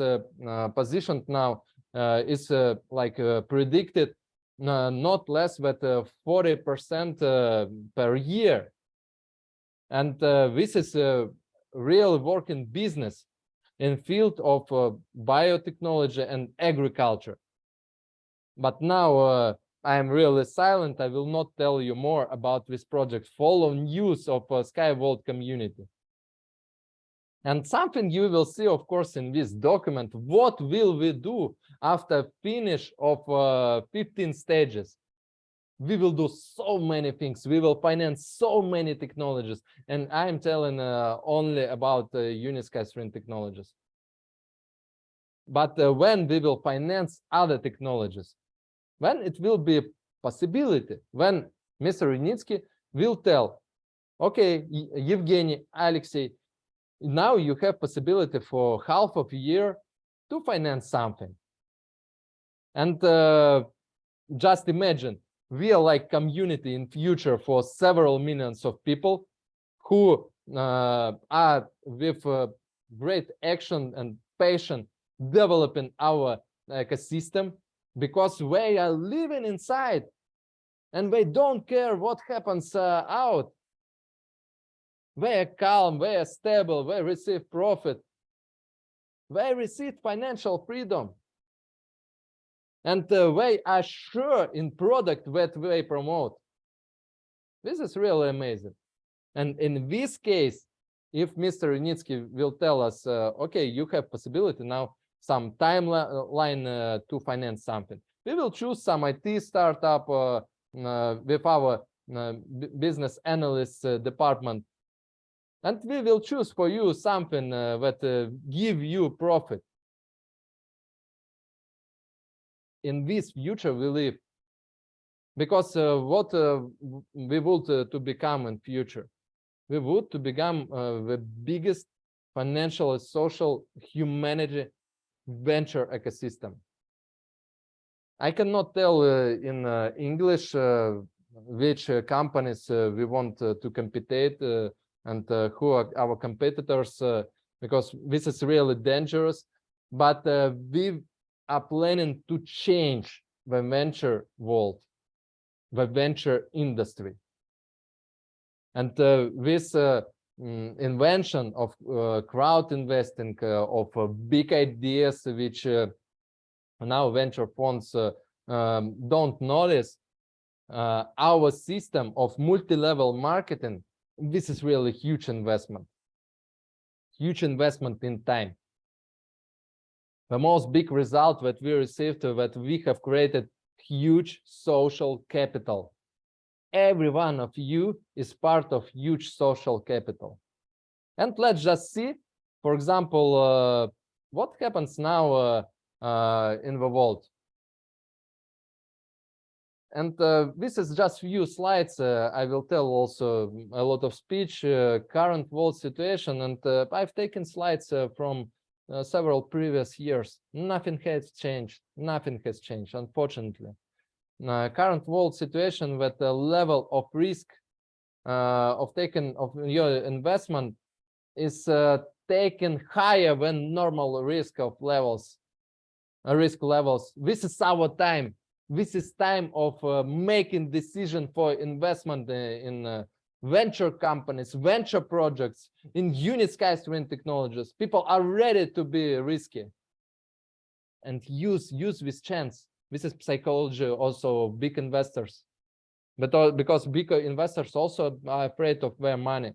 positioned now. Is like predicted not less than 40% per year, and this is a real working business in field of biotechnology and agriculture. But now I am really silent. I will not tell you more about this project. Follow news of SkyWorld community. And something you will see, of course, in this document. What will we do after finish of 15 stages? We will do so many things. We will finance so many technologies. And I'm telling only about Unisky technologies. But when we will finance other technologies, when it will be a possibility, when Mr. Unitsky will tell, okay, Evgeny, Alexey, now you have possibility for half of a year to finance something. And just imagine, we are like community in future for several millions of people who are with great action and passion developing our ecosystem, because they are living inside and they don't care what happens out. They are calm, they are stable, they receive profit, they receive financial freedom, and they are sure in product that they promote. This is really amazing. And in this case, if Mr. Unitsky will tell us, okay, you have possibility now, some timeline to finance something, we will choose some IT startup with our business analyst department, and we will choose for you something that give you profit. In this future we live, because what we would to become in future, we would to become the biggest financial and social humanity venture ecosystem. I cannot tell in English which companies we want to compete and who are our competitors, because this is really dangerous, but we are planning to change the venture world, the venture industry. And this invention of crowd investing, of big ideas which now venture funds don't notice, our system of multi-level marketing, this is really huge investment in time. The most big result that we received, that we have created huge social capital. Every one of you is part of huge social capital. And let's just see, for example, what happens now in the world. And this is just few slides. I will tell also a lot of speech, current world situation, and I've taken slides from several previous years. Nothing has changed. Nothing has changed, unfortunately. Current world situation, that the level of risk of taking of your investment is taken higher than normal risk levels. This is our time. This is time of making decision for investment in venture companies, venture projects, in unit skyscraping technologies. People are ready to be risky and use this chance. This is psychology also of big investors, but because big investors also are afraid of their money.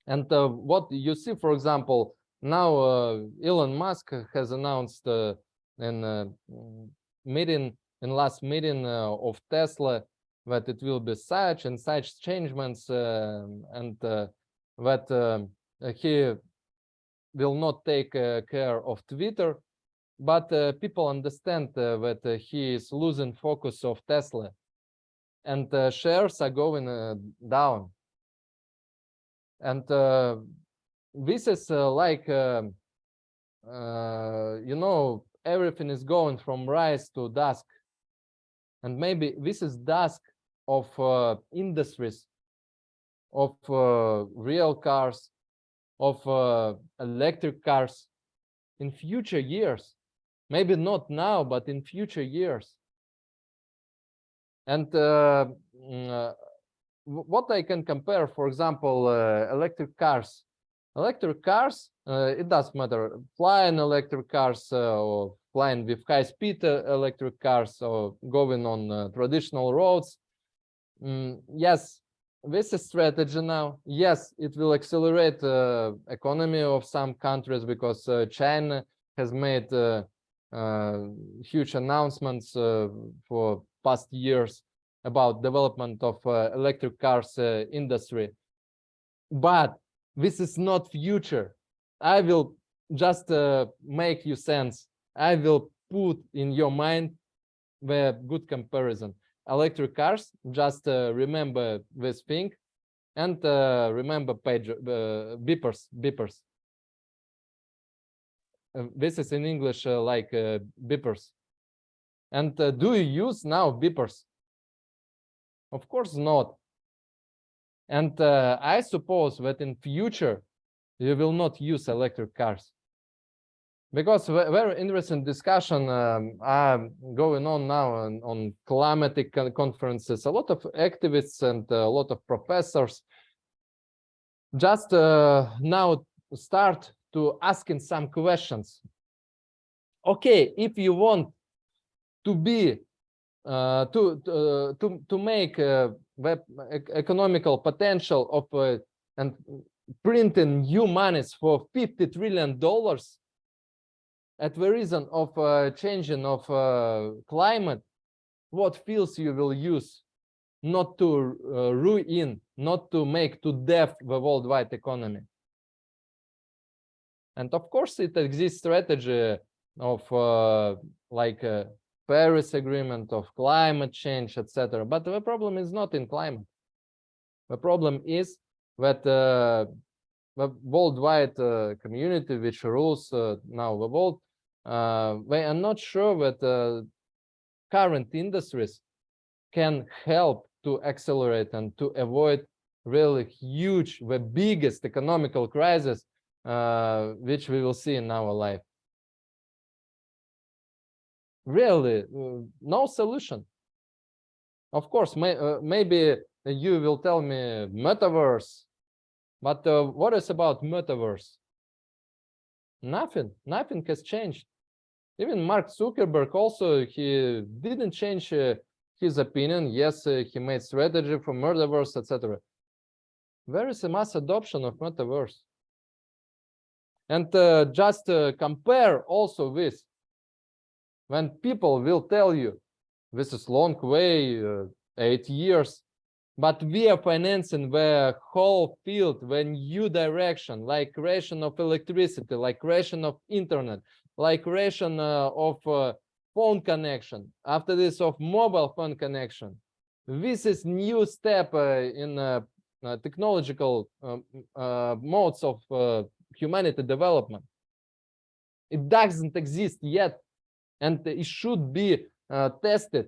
And what you see, for example, now Elon Musk has announced in last meeting of Tesla that it will be such and such changements, and that he will not take care of Twitter, but people understand that he is losing focus of Tesla, and shares are going down. And this is like you know, everything is going from rise to dusk, and maybe this is dusk of industries, of real cars, of electric cars in future years. Maybe not now, but in future years. And what I can compare, for example, electric cars. Electric cars, it doesn't matter, flying electric cars or flying with high-speed electric cars or going on traditional roads. Yes, this is strategy now. Yes, it will accelerate economy of some countries, because China has made huge announcements for past years about development of electric cars industry. But this is not future. I will just make you sense. I will put in your mind the good comparison. Electric cars, just remember this thing, and remember beepers. This is in English like beepers. And do you use now beepers? Of course not. And I suppose that in future you will not use electric cars, because very interesting discussion are going on now on climatic conferences. A lot of activists and a lot of professors just now start to asking some questions. Okay, if you want to be to make the economical potential of and printing new monies for $50 trillion at the reason of changing of climate, what fields you will use not to ruin, not to make to death the worldwide economy? And of course, it exists strategy of like Paris Agreement, of climate change, etc. But the problem is not in climate. The problem is that the worldwide community which rules now the world, they are not sure that current industries can help to accelerate and to avoid really huge, the biggest economical crisis which we will see in our life. Really, no solution. Of course, maybe you will tell me metaverse, but what is about metaverse? Nothing has changed. Even Mark Zuckerberg also, he didn't change his opinion. Yes, he made strategy for metaverse, etc. Where is the mass adoption of metaverse? And just compare also with when people will tell you this is long way, 8 years, but we are financing the whole field, the new direction, like creation of electricity, like creation of internet, like creation of phone connection, after this of mobile phone connection. This is new step in technological modes of humanity development. It doesn't exist yet, and it should be tested.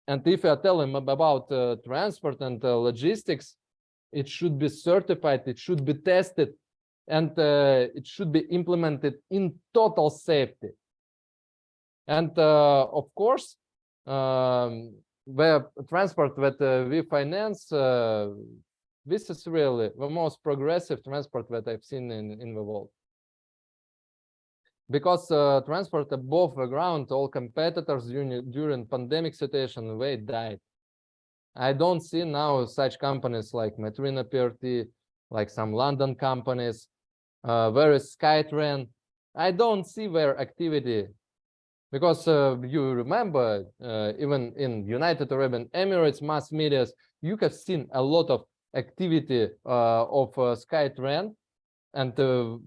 And if you are telling about transport and logistics, it should be certified, it should be tested, and it should be implemented in total safety. And of course, the transport that we finance, this is really the most progressive transport that I've seen in the world. Because transport above the ground, all competitors during pandemic situation, they died. I don't see now such companies like Metrina PRT, like some London companies, where is Skytrain. I don't see their activity, because you remember, even in United Arab Emirates mass medias, you have seen a lot of activity of Skytrain. And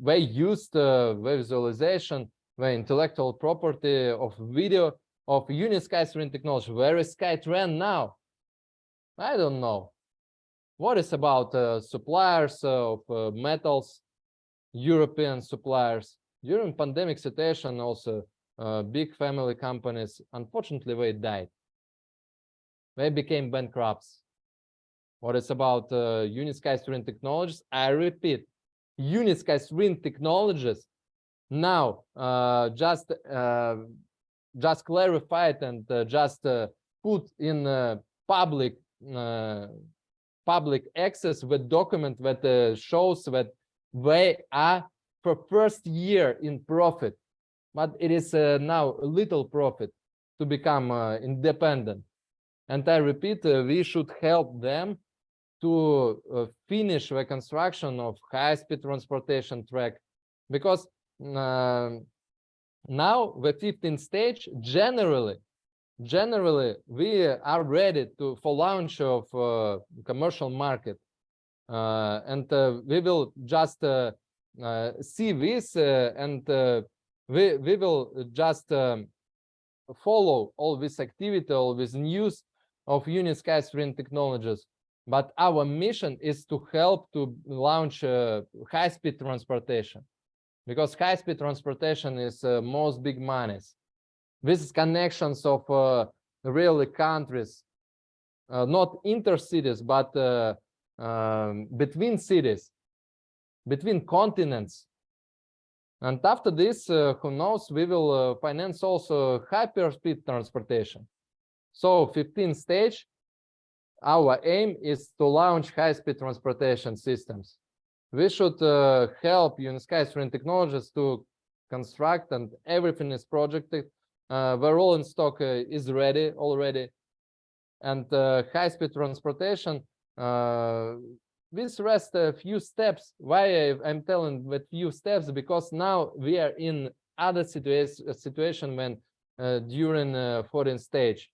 they used the visualization, the intellectual property of video of Unisky technology. Where is Skytrain now? I don't know. What is about suppliers of metals, European suppliers? During pandemic situation also, big family companies, unfortunately, they died. They became bankrupt. What is about Unisky technologies? I repeat, Unisky technologies now just clarified and just put in public access the document that shows that they are for first year in profit, but it is now a little profit to become independent. And I repeat, we should help them to finish the construction of high-speed transportation track, because now the 15th stage, generally we are ready for launch of commercial market, and we will just see this and we will just follow all this activity, all this news of Unisky technologies. But our mission is to help to launch high-speed transportation, because high-speed transportation is most big monies. This is connections of really countries, not intercities, but between cities, between continents. And after this, who knows, we will finance also hyperspeed transportation. So 15th stage, our aim is to launch high-speed transportation systems. We should help Unisky's Green Technologies to construct, and everything is projected. The rolling stock is ready already. And high-speed transportation, this rest a few steps. Why I'm telling that few steps? Because now we are in other situation when during 14th stage.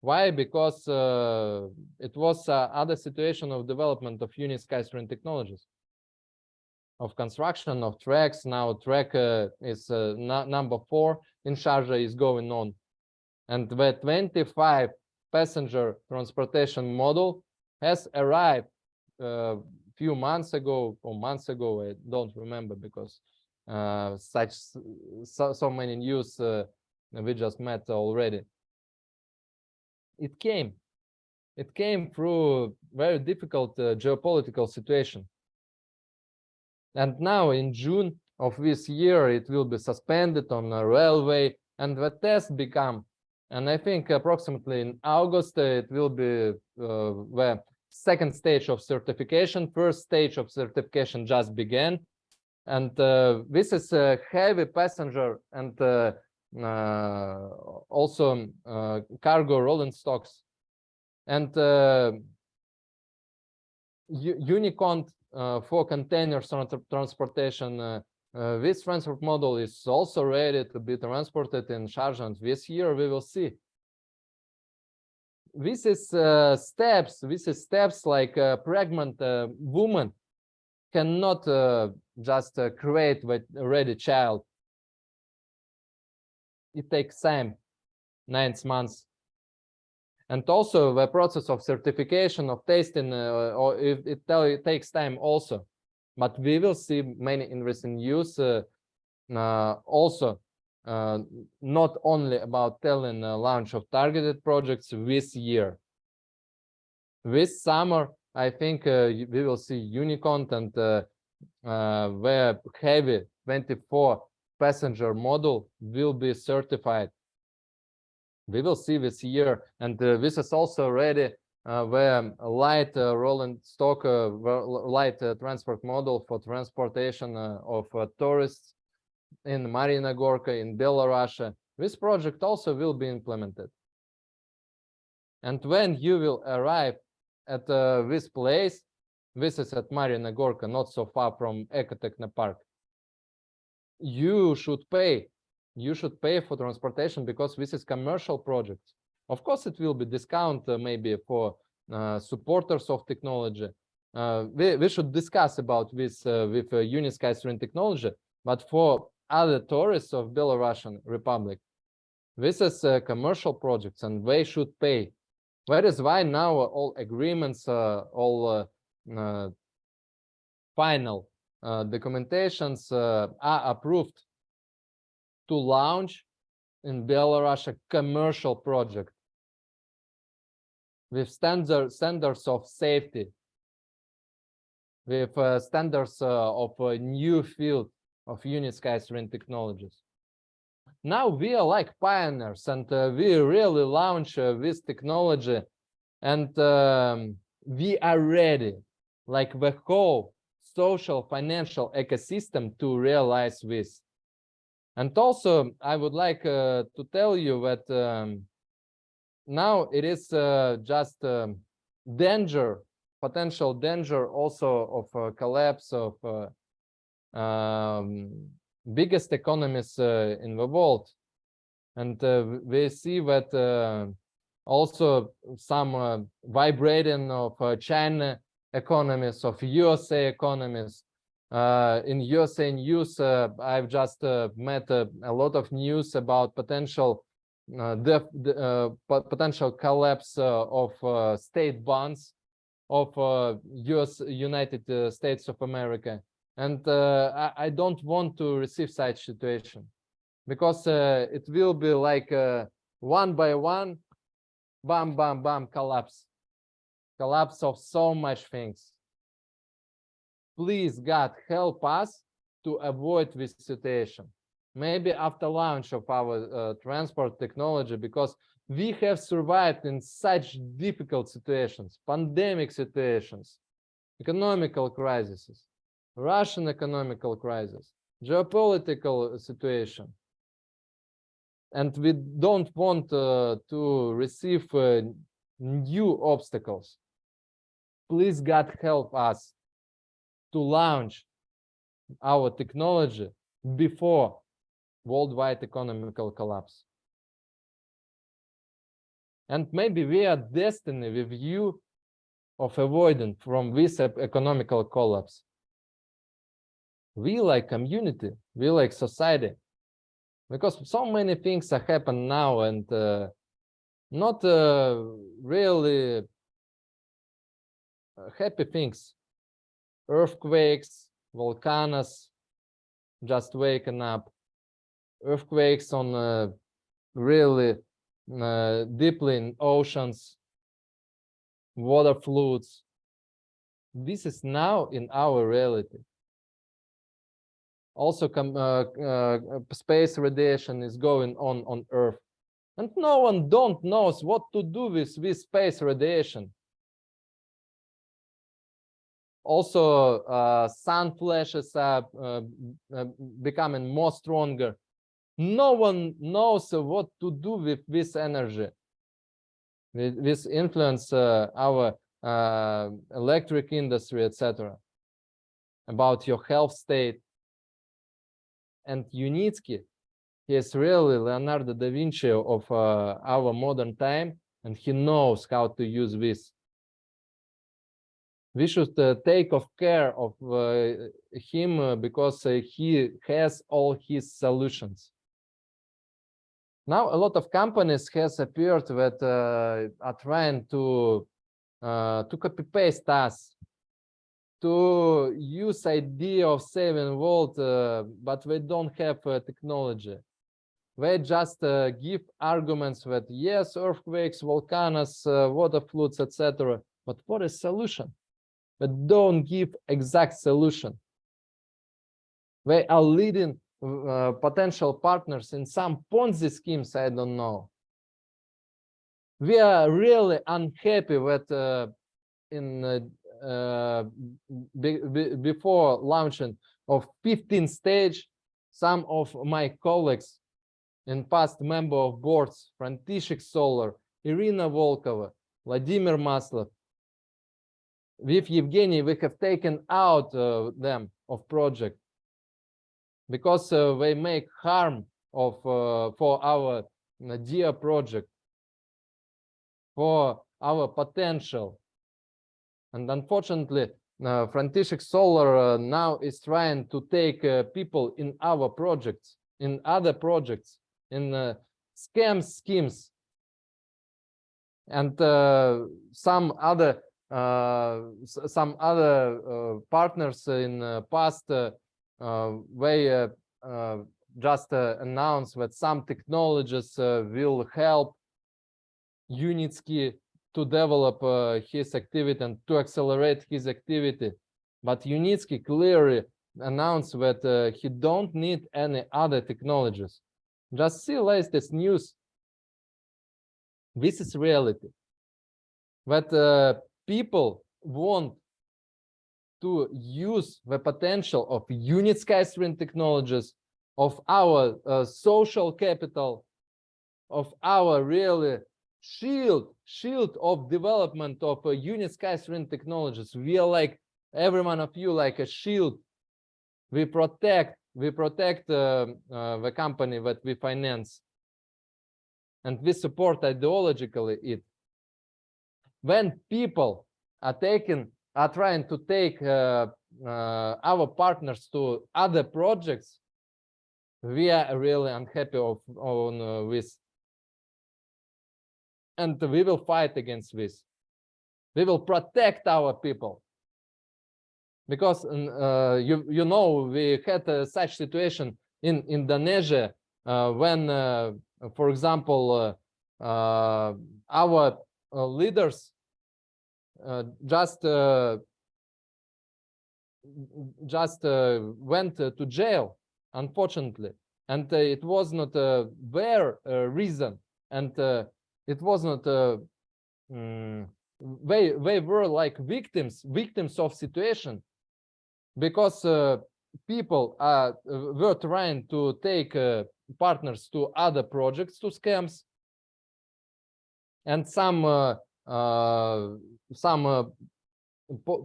Why? Because it was other situation of development of Unisky's Green Technologies, of construction of tracks. Now track is number 4 in Sharjah is going on, and the 25 passenger transportation model has arrived few months ago or months ago. I don't remember, because so many news we just met already. It came through very difficult geopolitical situation, and now in June of this year it will be suspended on a railway, and the test become, and I think approximately in August it will be the second stage of certification. First stage of certification just began, and this is a heavy passenger and also cargo rolling stocks. And Unicont for containers transportation, this transport model is also ready to be transported in Sharjah, and this year we will see. This is steps like a pregnant woman cannot just create a ready child. It takes time, 9 months. And also the process of certification, of testing, or it takes time also. But we will see many interesting news also, not only about telling launch of targeted projects this year. This summer, I think we will see Unicont and the heavy 24 passenger model will be certified. We will see this year, and this is also ready where light rolling stock, light transport model for transportation of tourists in Marina Gorka, in Belarus. This project also will be implemented. And when you will arrive at this place, this is at Marina Gorka, not so far from Ecotechno Park, you should pay for transportation, because this is commercial project. Of course, it will be discount maybe for supporters of technology. We should discuss about this with Unisky's Green Technology, but for other tourists of Belarusian Republic, this is commercial projects, and they should pay. That is why now all agreements, all final documentations are approved to launch in Belarus a commercial project with standards of safety, with standards of a new field of Unisky's Green Technologies. Now we are like pioneers, and we really launch this technology, and we are ready, like the whole social financial ecosystem, to realize this. And also, I would like to tell you that now it is just danger, potential danger also of collapse of biggest economies in the world. And we see that also some vibrating of China economies, of USA economies. In USA news, I've just met a lot of news about potential potential collapse of state bonds of United States of America. And I don't want to receive such situation. because it will be like one by one, bam, bam, bam, collapse of so much things. Please, God, help us to avoid this situation. Maybe after launch of our transport technology, because we have survived in such difficult situations, pandemic situations, economical crises, Russian economical crisis, geopolitical situation. And we don't want to receive new obstacles. Please, God, help us to launch our technology before worldwide economical collapse. And maybe we are destined with you of avoiding from this economical collapse. We like community, we like society, because so many things are happening now and not really happy things. Earthquakes, volcanoes just waking up, earthquakes on really deeply in oceans, water floods. This is now in our reality. Also, space radiation is going on Earth, and no one knows what to do with space radiation. Also, sun flashes are becoming more stronger. No one knows what to do with this energy. This influence our electric industry, etc. About your health state. And Unitsky, he is really Leonardo da Vinci of our modern time, and he knows how to use this. We should take care of him because he has all his solutions. Now, a lot of companies has appeared that are trying to copy-paste us, to use idea of saving world, but they don't have technology. They just give arguments that yes, earthquakes, volcanoes, water floods, etc. But what is solution? But don't give exact solution. They are leading potential partners in some Ponzi schemes, I don't know. We are really unhappy that before launching of 15th stage, some of my colleagues and past member of boards, František Solar, Irina Volkova, Vladimir Maslov, with Evgeny, we have taken out them of project because they make harm of for our dear project, for our potential. And unfortunately, František Solar now is trying to take people in our projects, in other projects, in schemes, and some other partners in past they just announced that some technologies will help Unitsky to develop his activity and to accelerate his activity. But Unitsky clearly announced that he don't need any other technologies. Just see latest news. This is reality. That people want to use the potential of Unitsky technologies, of our social capital, of our really shield of development of Unitsky technologies. We are like, every one of you like a shield. We protect the company that we finance, and we support ideologically it. When people are trying to take our partners to other projects, we are really unhappy on this. And we will fight against this. We will protect our people. Because you know, we had such situation in Indonesia when, for example, our leaders just went to jail, unfortunately, and it was not their reason, and it was not they were like victims of situation, because people were trying to take partners to other projects, to scams, and some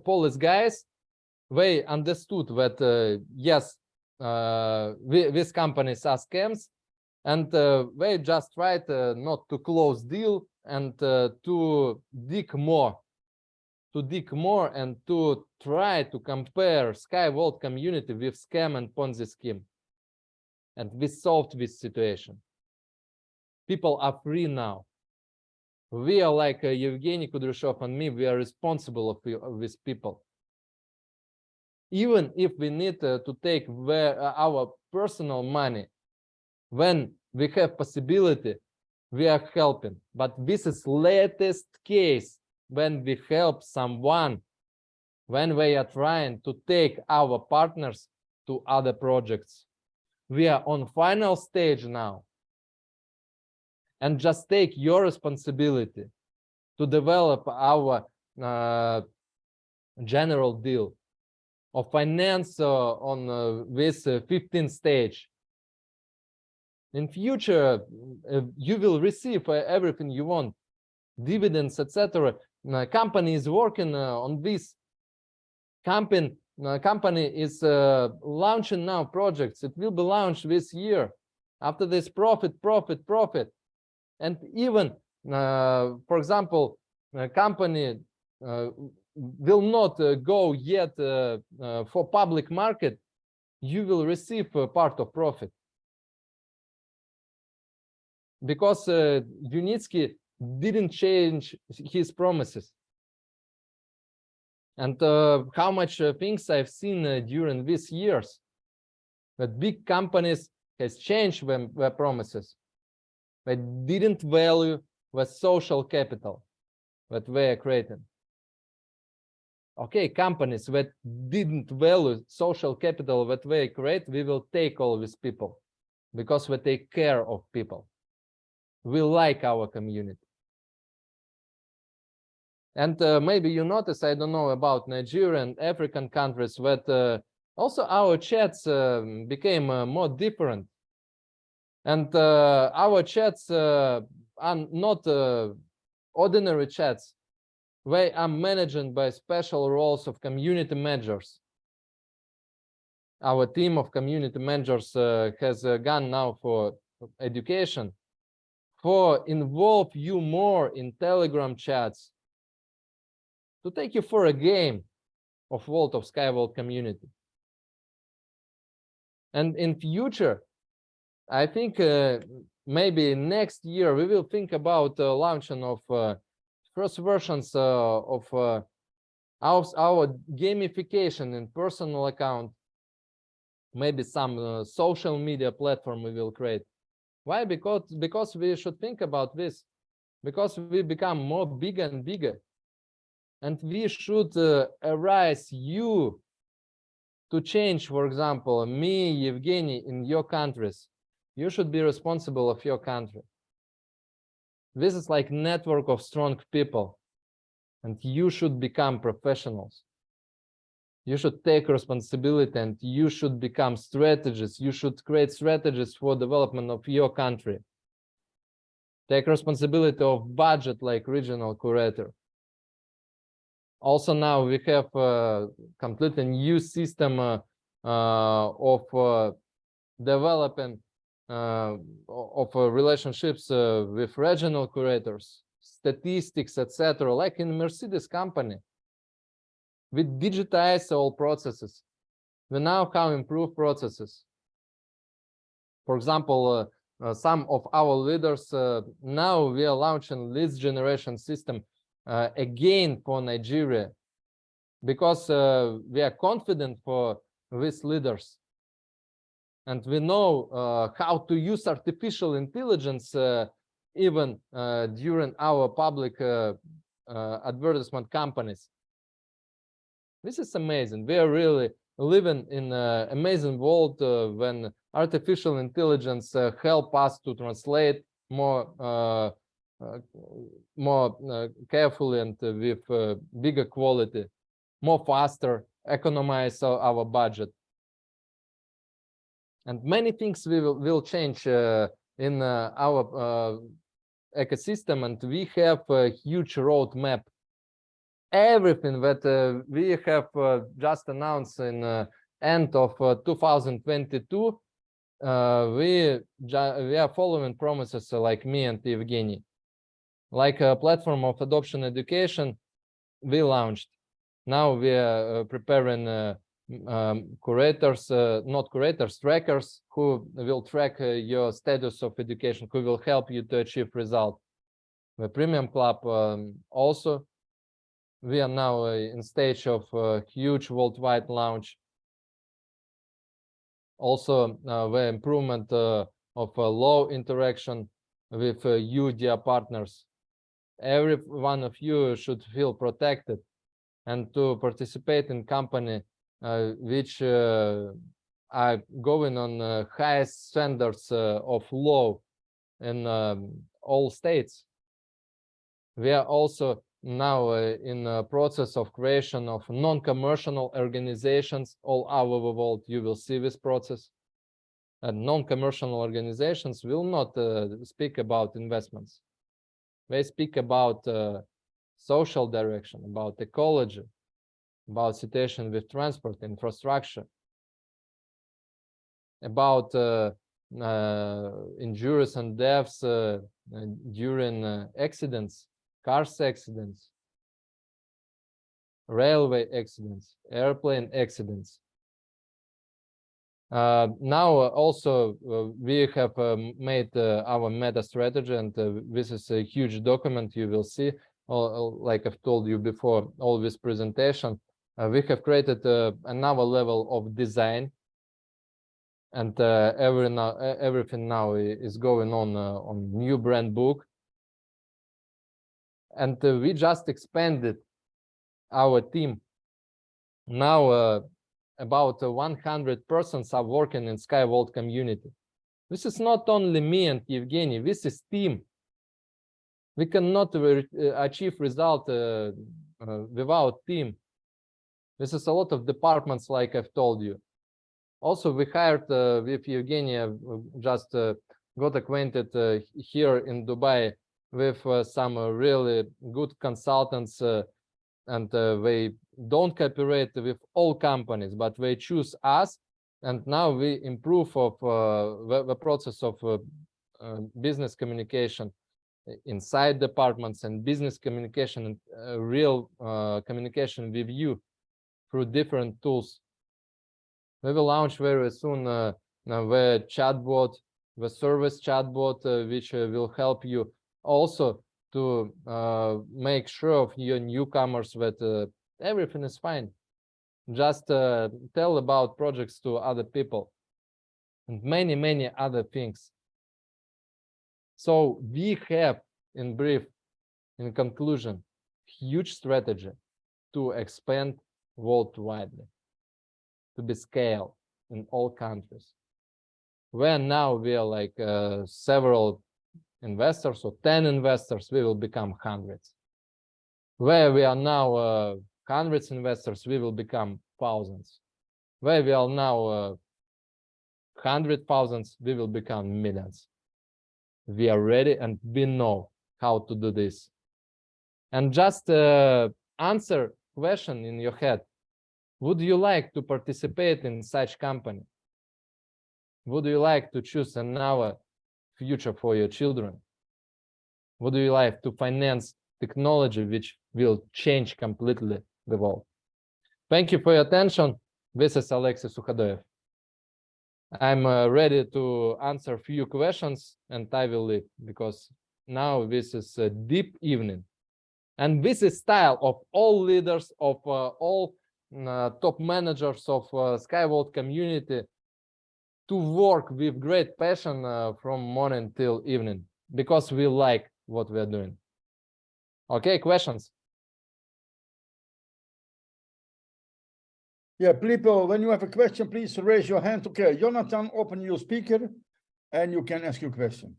police guys, they understood that yes, these companies are scams, and they just tried not to close deal and to dig more and to try to compare Sky World community with scam and Ponzi scheme. And we solved this situation. People are free now. We are like Evgeny Kudryshov and me, we are responsible of these people. Even if we need to take our personal money, when we have possibility, we are helping. But this is latest case when we help someone, when we are trying to take our partners to other projects. We are on final stage now. And just take your responsibility to develop our general deal of finance on this 15th stage. In future, you will receive everything you want, dividends, etc. Company is working on this. Company is launching now projects. It will be launched this year. After this, profit. And even, for example, a company will not go yet for public market. You will receive a part of profit. Because Unitsky didn't change his promises. And how much things I've seen during these years, that big companies has changed their promises. They didn't value the social capital that they are creating. Okay, companies that didn't value social capital that they create, we will take all these people because we take care of people. We like our community. And maybe you notice, I don't know about Nigeria and African countries, that also our chats became more different. And our chats are not ordinary chats. They are managed by special roles of community managers. Our team of community managers has gone now for education, for involve you more in Telegram chats, to take you for a game of World of Sky World community. And in future, I think maybe next year we will think about launching of first versions of our gamification in personal account. Maybe some social media platform we will create. Why? Because we should think about this. Because we become more bigger and bigger. And we should arise you to change, for example, me, Evgeny, in your countries. You should be responsible of your country. This is like network of strong people. And you should become professionals. You should take responsibility and you should become strategists. You should create strategies for development of your country. Take responsibility of budget like regional curator. Also now we have a completely new system of developing of relationships with regional curators, statistics, etc. Like in Mercedes company. We digitize all processes. We now have improved processes. For example, some of our leaders, now we are launching leads generation system again for Nigeria, because we are confident for these leaders. and we know how to use artificial intelligence even during our public advertisement companies. This is amazing. We are really living in an amazing world when artificial intelligence help us to translate more carefully and with bigger quality, more faster, economize our budget. And many things will change in our ecosystem, and we have a huge roadmap. Everything that we have just announced in end of 2022, we are following promises like me and Evgeny. Like a platform of adoption education, we launched. Now we are preparing trackers who will track your status of education, who will help you to achieve result. The Premium Club also. We are now in stage of huge worldwide launch. Also, the improvement of low interaction with you, dear partners. Every one of you should feel protected and to participate in company which are going on highest standards of law in all states. We are also now in a process of creation of non-commercial organizations all over the world. You will see this process. And non-commercial organizations will not speak about investments. They speak about social direction, about ecology, about situation with transport, infrastructure, about injuries and deaths during accidents, cars accidents, railway accidents, airplane accidents. Now also we have made our meta strategy, and this is a huge document. You will see, like I've told you before, all this presentation. We have created another level of design, and everything now is going on new brand book. And we just expanded our team. Now about 100 persons are working in SkyWorld community. This is not only me and Evgeny, this is team. We cannot achieve result without team. This is a lot of departments, like I've told you. Also, we hired with Evgeny, just got acquainted here in Dubai with some really good consultants, and they don't cooperate with all companies, but they choose us, and now we improve of the process of business communication inside departments and business communication and real communication with you through different tools. We will launch very soon the chatbot, the service chatbot, which will help you also to make sure of your newcomers that everything is fine. Just tell about projects to other people and many other things. So we have, in brief, in conclusion, huge strategy to expand worldwide, to be scaled in all countries. Where now we are like several investors, or 10 investors, we will become hundreds. Where we are now hundreds investors, we will become thousands. Where we are now 100,000, we will become millions. We are ready and we know how to do this. And just answer question in your head. Would you like to participate in such company? Would you like to choose another future for your children? Would you like to finance technology which will change completely the world? Thank you for your attention. This is Alexey Kristiaan. I'm ready to answer a few questions, and I will leave, because now this is a deep evening. And this is style of all leaders, of all top managers of SkyWorld community. to work with great passion from morning till evening because we like what we are doing. Okay, questions?
Yeah, people, when you have a question, please raise your hand. Okay, Jonathan, open your speaker and you can ask your question.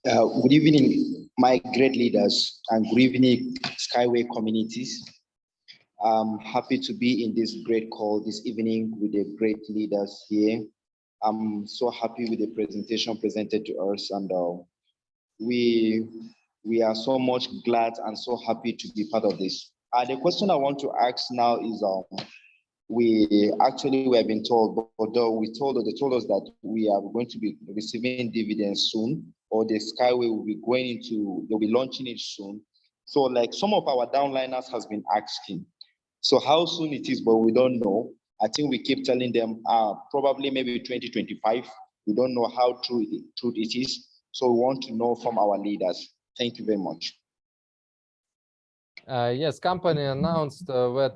Good evening, my great leaders, and good evening, Skyway communities. I'm happy to be in this great call this evening with the great leaders here. I'm so happy with the presentation presented to us, and we are so much glad and so happy to be part of this. The question I want to ask now is, we have been told, although they told us that we are going to be receiving dividends soon, or the Skyway will be they'll be launching it soon. So like some of our downliners has been asking, so how soon it is, but we don't know. I think we keep telling them probably maybe 2025. We don't know how true it is. So we want to know from our leaders. Thank you very much.
Yes, company announced that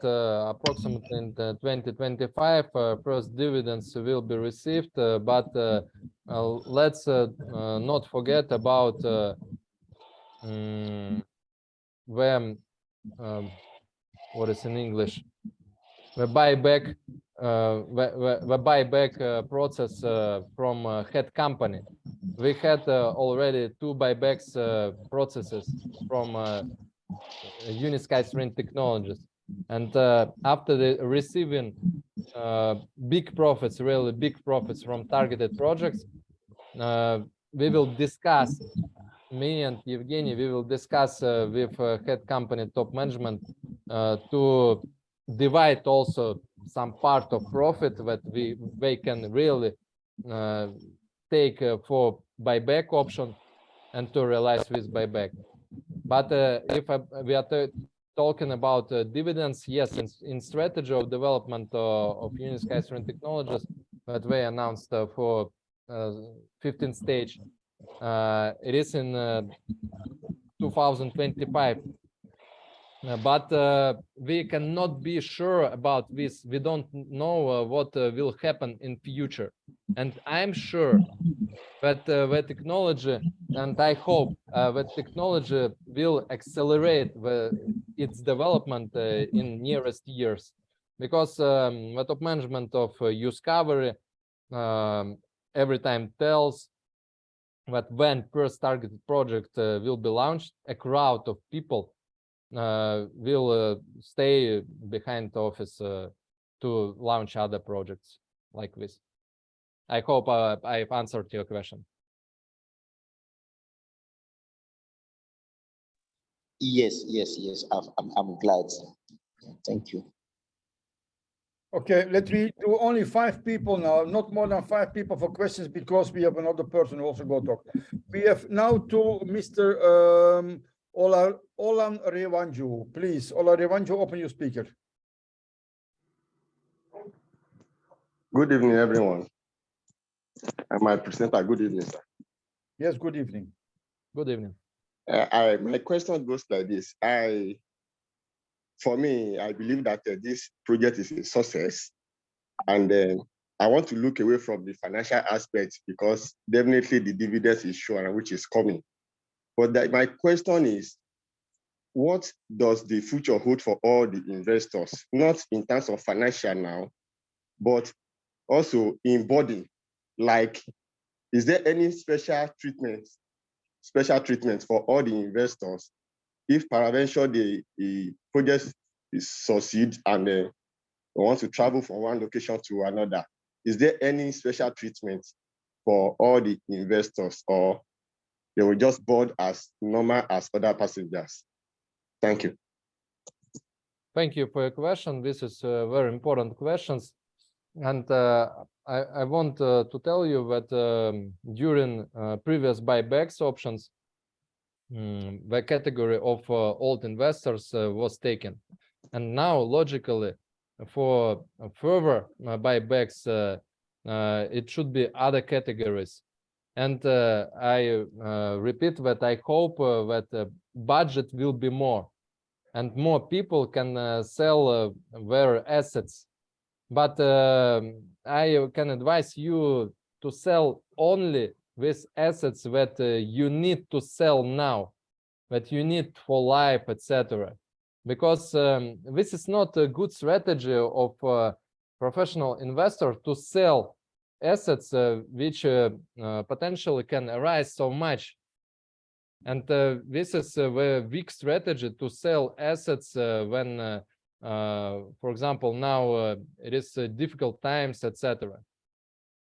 approximately in 2025 first dividends will be received, but let's not forget about when what is in English, the buyback process from head company. We had already 2 buybacks processes from SWC Technologies, and after receiving big profits, really big profits from targeted projects, we will discuss, me and Evgeny, we will discuss with head company top management to divide also some part of profit that they can really take for buyback option and to realize this buyback. But if we are talking about dividends, yes, in strategy of development of SWC Technologies that they announced for 15th stage, it is in 2025. But we cannot be sure about this. We don't know what will happen in future, and I'm sure that the technology, and I hope that technology will accelerate its development in nearest years, because the top management of Discovery every time tells that when first targeted project will be launched, a crowd of people will stay behind the office to launch other projects like this. I hope I've answered your question.
Yes. I'm glad. Thank you.
Okay, let me do only 5 people now, not more than 5 people for questions, because we have another person who also go talk. We have now to Mr. Olan Revanju. Please, Olan Revanju, open your speaker.
Good evening, everyone. And my presenter, good evening, sir.
Yes, good evening.
Good evening.
My question goes like this. For me, I believe that this project is a success, and I want to look away from the financial aspect, because definitely the dividends is sure, which is coming. But my question is, what does the future hold for all the investors, not in terms of financial now, but also in body? Like, is there any special treatment for all the investors if peradventure the project is succeed and they want to travel from one location to another? Is there any special treatment for all the investors, or they will just board as normal as other passengers? Thank you.
Thank you for your question. This is very important questions. And I want to tell you that during previous buybacks options, the category of old investors was taken. And now, logically, for further buybacks, it should be other categories. And I repeat that I hope that the budget will be more, and more people can sell their assets but I can advise you to sell only with assets that you need to sell now, that you need for life, etc. Because this is not a good strategy of professional investor to sell assets which potentially can arise so much. And this is a weak strategy to sell assets when, for example, now it is difficult times, etc.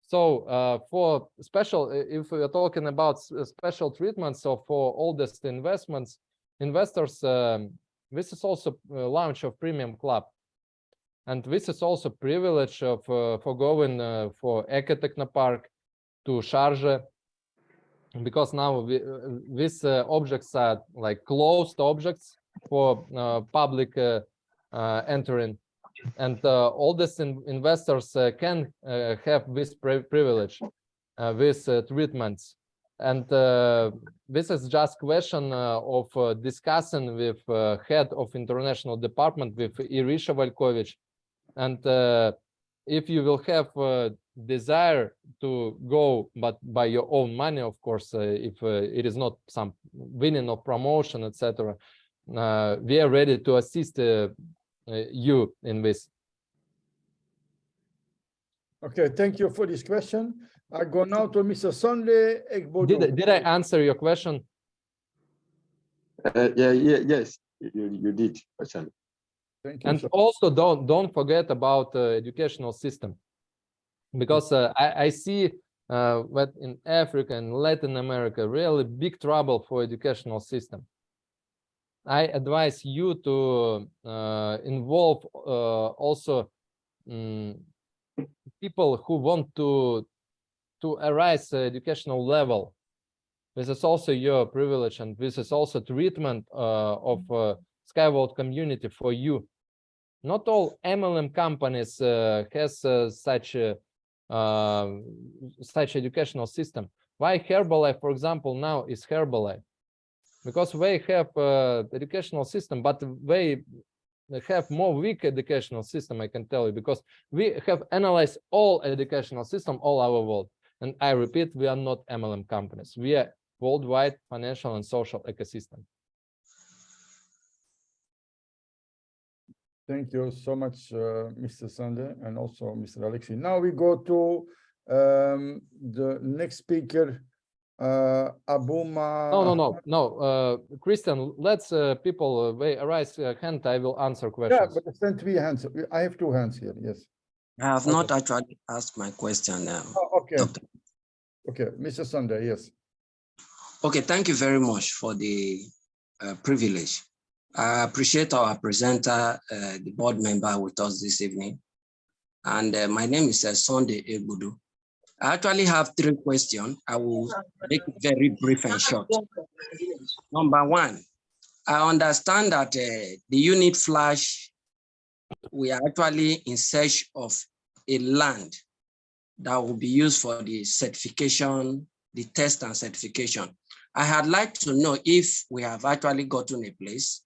So for special, if we are talking about special treatments, so for oldest investors, this is also launch of Premium Club. And this is also privilege of for going for Ecotechnopark to Sharjah, because now these objects are like closed objects for public entering, and oldest investors can have this privilege, these treatments. And this is just question of discussing with head of international department, with Irisha Valkovich. And if you will have desire to go, but by your own money, of course, if it is not some winning or promotion, etc., we are ready to assist you in this.
Okay, thank you for this question. I go now to Mr. Sunday Egbodo.
Did I answer your question?
Yes, you did, actually.
Thank you.
And
sir.
also don't forget about educational system, because I see that in Africa and Latin America, really big trouble for educational system. I advise you to involve also people who want to arise educational level. This is also your privilege, and this is also treatment of Skyward community for you. Not all MLM companies has such educational system. Why Herbalife, for example, now is Herbalife? Because they have educational system, but they have more weak educational system, I can tell you, because we have analyzed all educational system all over world. And I repeat, we are not MLM companies. We are worldwide financial and social ecosystem.
Thank you so much, Mr. Sunday, and also Mr. Alexey. Now we go to the next speaker, Abuma.
No. Kristiaan, let's people raise hand. I will answer
Yeah,
questions.
but it's 3 hands. I have 2 hands here. Yes.
I have not actually asked my question now.
Oh, okay.
Doctor.
Okay, Mr. Sunday. Yes.
Okay, thank you very much for the privilege. I appreciate our presenter, the board member with us this evening. And my name is Sunday Egbodo. I actually have 3 questions. I will make it very brief and short. Number 1, I understand that the unit flash, we are actually in search of a land that will be used for the certification, the test and certification. I had like to know if we have actually gotten a place.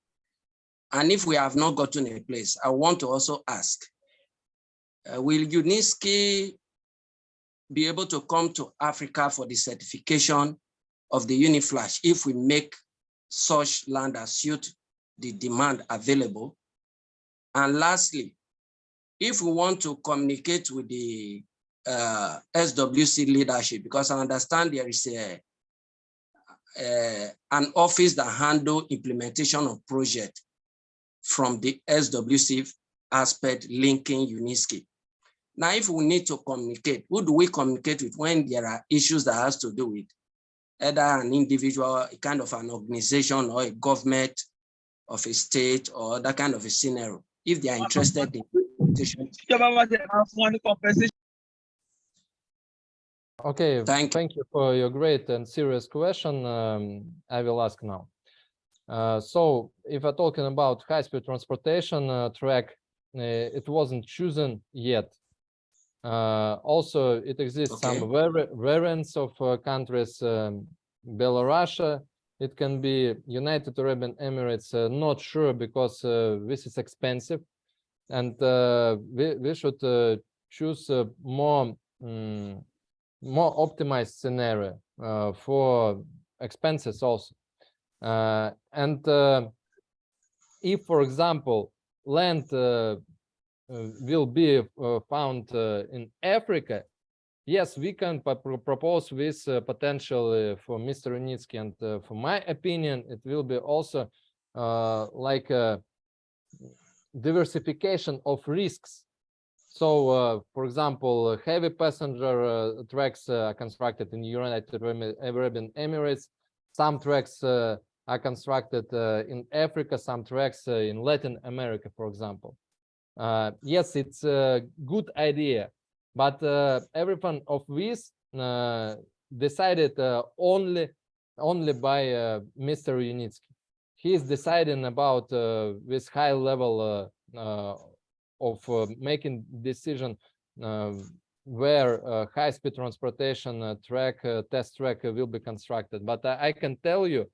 And if we have not gotten a place, I want to also ask, will UNISKI be able to come to Africa for the certification of the UniFlash if we make such land as suit the demand available? And lastly, if we want to communicate with the SWC leadership, because I understand there is an office that handles implementation of project from the SWC aspect linking UNISKI. Now, if we need to communicate, who do we communicate with when there are issues that has to do with either an individual, a kind of an organization or a government of a state or that kind of a scenario, if they are interested in competition?
Okay, thank you for your great and serious question. I will ask now. So if we're talking about high-speed transportation track, it wasn't chosen yet. Also, it exists some variants of countries, Belarus, it can be United Arab Emirates, not sure because this is expensive. and we should choose more optimized scenario for expenses also. And if, for example, land will be found in Africa, yes, we can propose this potential for Mr. Unitsky, and for my opinion, it will be also like a diversification of risks. So, for example, heavy passenger tracks are constructed in United Arab Emirates. Some tracks are constructed in Africa, some tracks in Latin America, for example. Yes, it's a good idea, but everyone of this decided only by Mr. Unitsky. He is deciding about this high level of making decision where high-speed transportation test track will be constructed. But I can tell you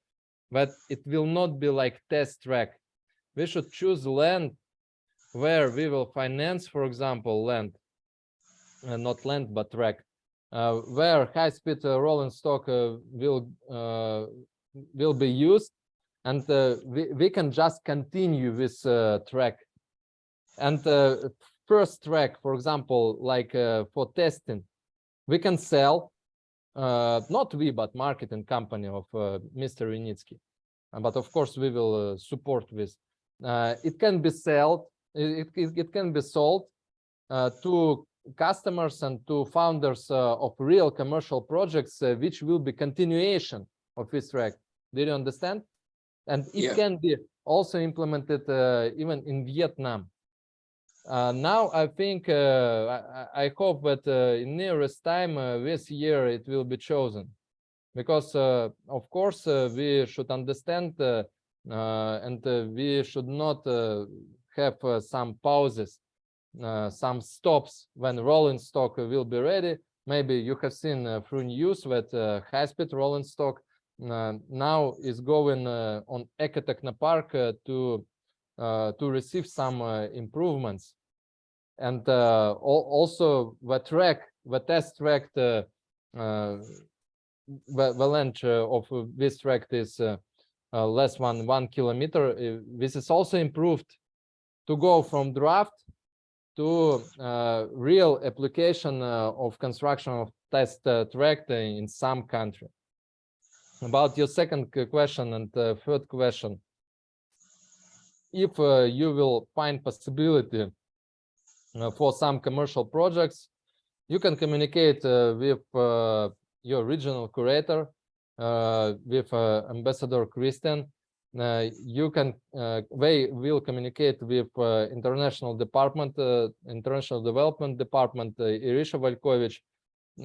that it will not be like test track. We should choose land where we will finance, for example, land, not land, but track, where high-speed rolling stock will be used, and we can just continue this track. And first track, for example, like for testing, we can sell, not we, but marketing company of Mr. Unitsky. But of course, we will support this. It can be sold. It can be sold to customers and to founders of real commercial projects, which will be continuation of this track. Do you understand? And it can be also implemented even in Vietnam. Now, I think, I hope that in nearest time this year it will be chosen, because of course we should understand and we should not have some pauses, some stops when rolling stock will be ready. Maybe you have seen through news that high-speed rolling stock now is going on Ecotechnopark to receive some improvements. And also the test track, the length of this track is less than 1 kilometer. This is also improved to go from draft to real application of construction of test track in some country. About your second question and third question, if you will find possibility for some commercial projects, you can communicate with your regional curator, with Ambassador Kristiaan. You can they will communicate with international development department, Irisha Valkovich,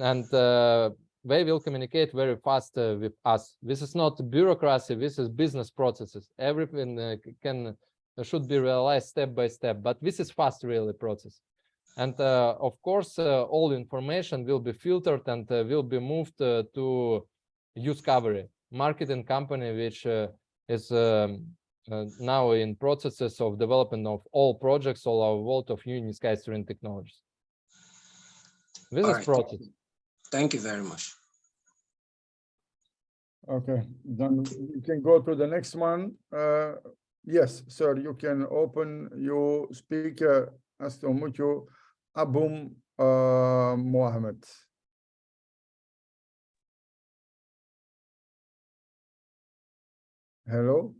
and they will communicate very fast with us. This is not bureaucracy, this is business processes. Everything should be realized step by step, but this is fast really process. And of course, all information will be filtered and will be moved to Discovery, marketing company, which is now in processes of development of all projects, all our world of Unitsky string technologies. This is process.
Thank you very much.
Okay, then we can go to the next one. Yes, sir, you can open your speaker as to mucho Abum Mohammed. Hello.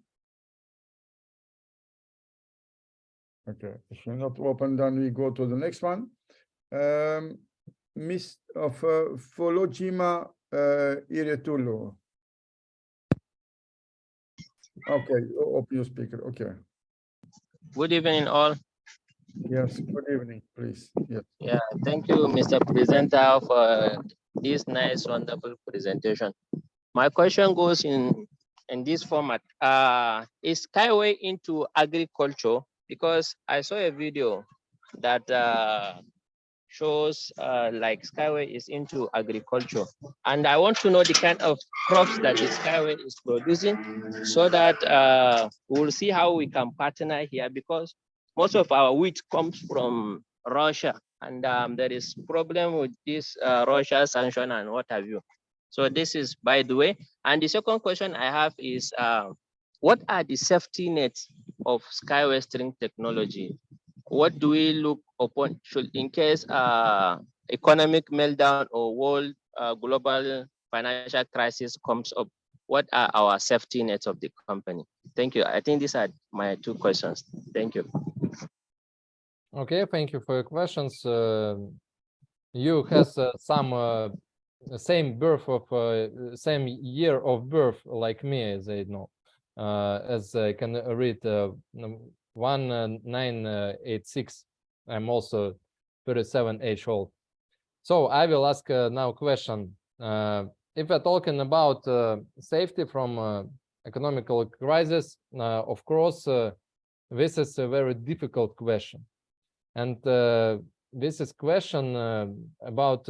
Okay, if you're not open, then we go to the next one. Miss of Folojima Iretulu. Okay, open your speaker. Okay.
Good evening, all.
Yes, good evening, please. Yes.
Yeah, thank you, Mr. Presenter, for this nice, wonderful presentation. My question goes in this format. Is Skyway into agriculture? Because I saw a video that shows like Skyway is into agriculture, and I want to know the kind of crops that the Skyway is producing, so that we'll see how we can partner here, because most of our wheat comes from Russia, and there is problem with this Russia sanction and what have you. So this is by the way. And the second question I have is, what are the safety nets of Skyway string technology? What do we look upon should in case economic meltdown or world global financial crisis comes up? What are our safety nets of the company? Thank you. I think these are my two questions. Thank you.
Okay, thank you for your questions. You has some same birth of same year of birth like me, as I know, as I can read 1986. I'm also 37 age old. So I will ask now question. If we're talking about safety from economical crisis, of course, this is a very difficult question. And this is question about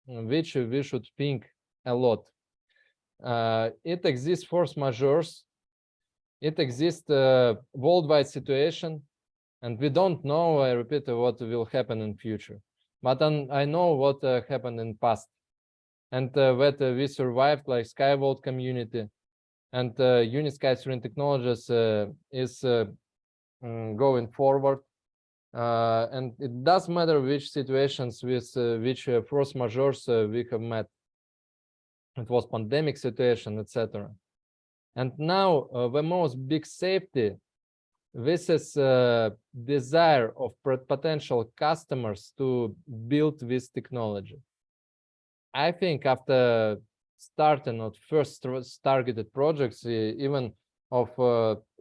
which we should think a lot. It exists force majeures. It exists worldwide situation, and we don't know, I repeat, what will happen in future. But I know what happened in past, and that we survived like Skyworld community, and Unisky String Technologies is going forward. And it does matter which situations with which force majeures we have met. It was pandemic situation, etc. And now the most big safety, this is desire of potential customers to build this technology. I think after starting of first targeted projects, even of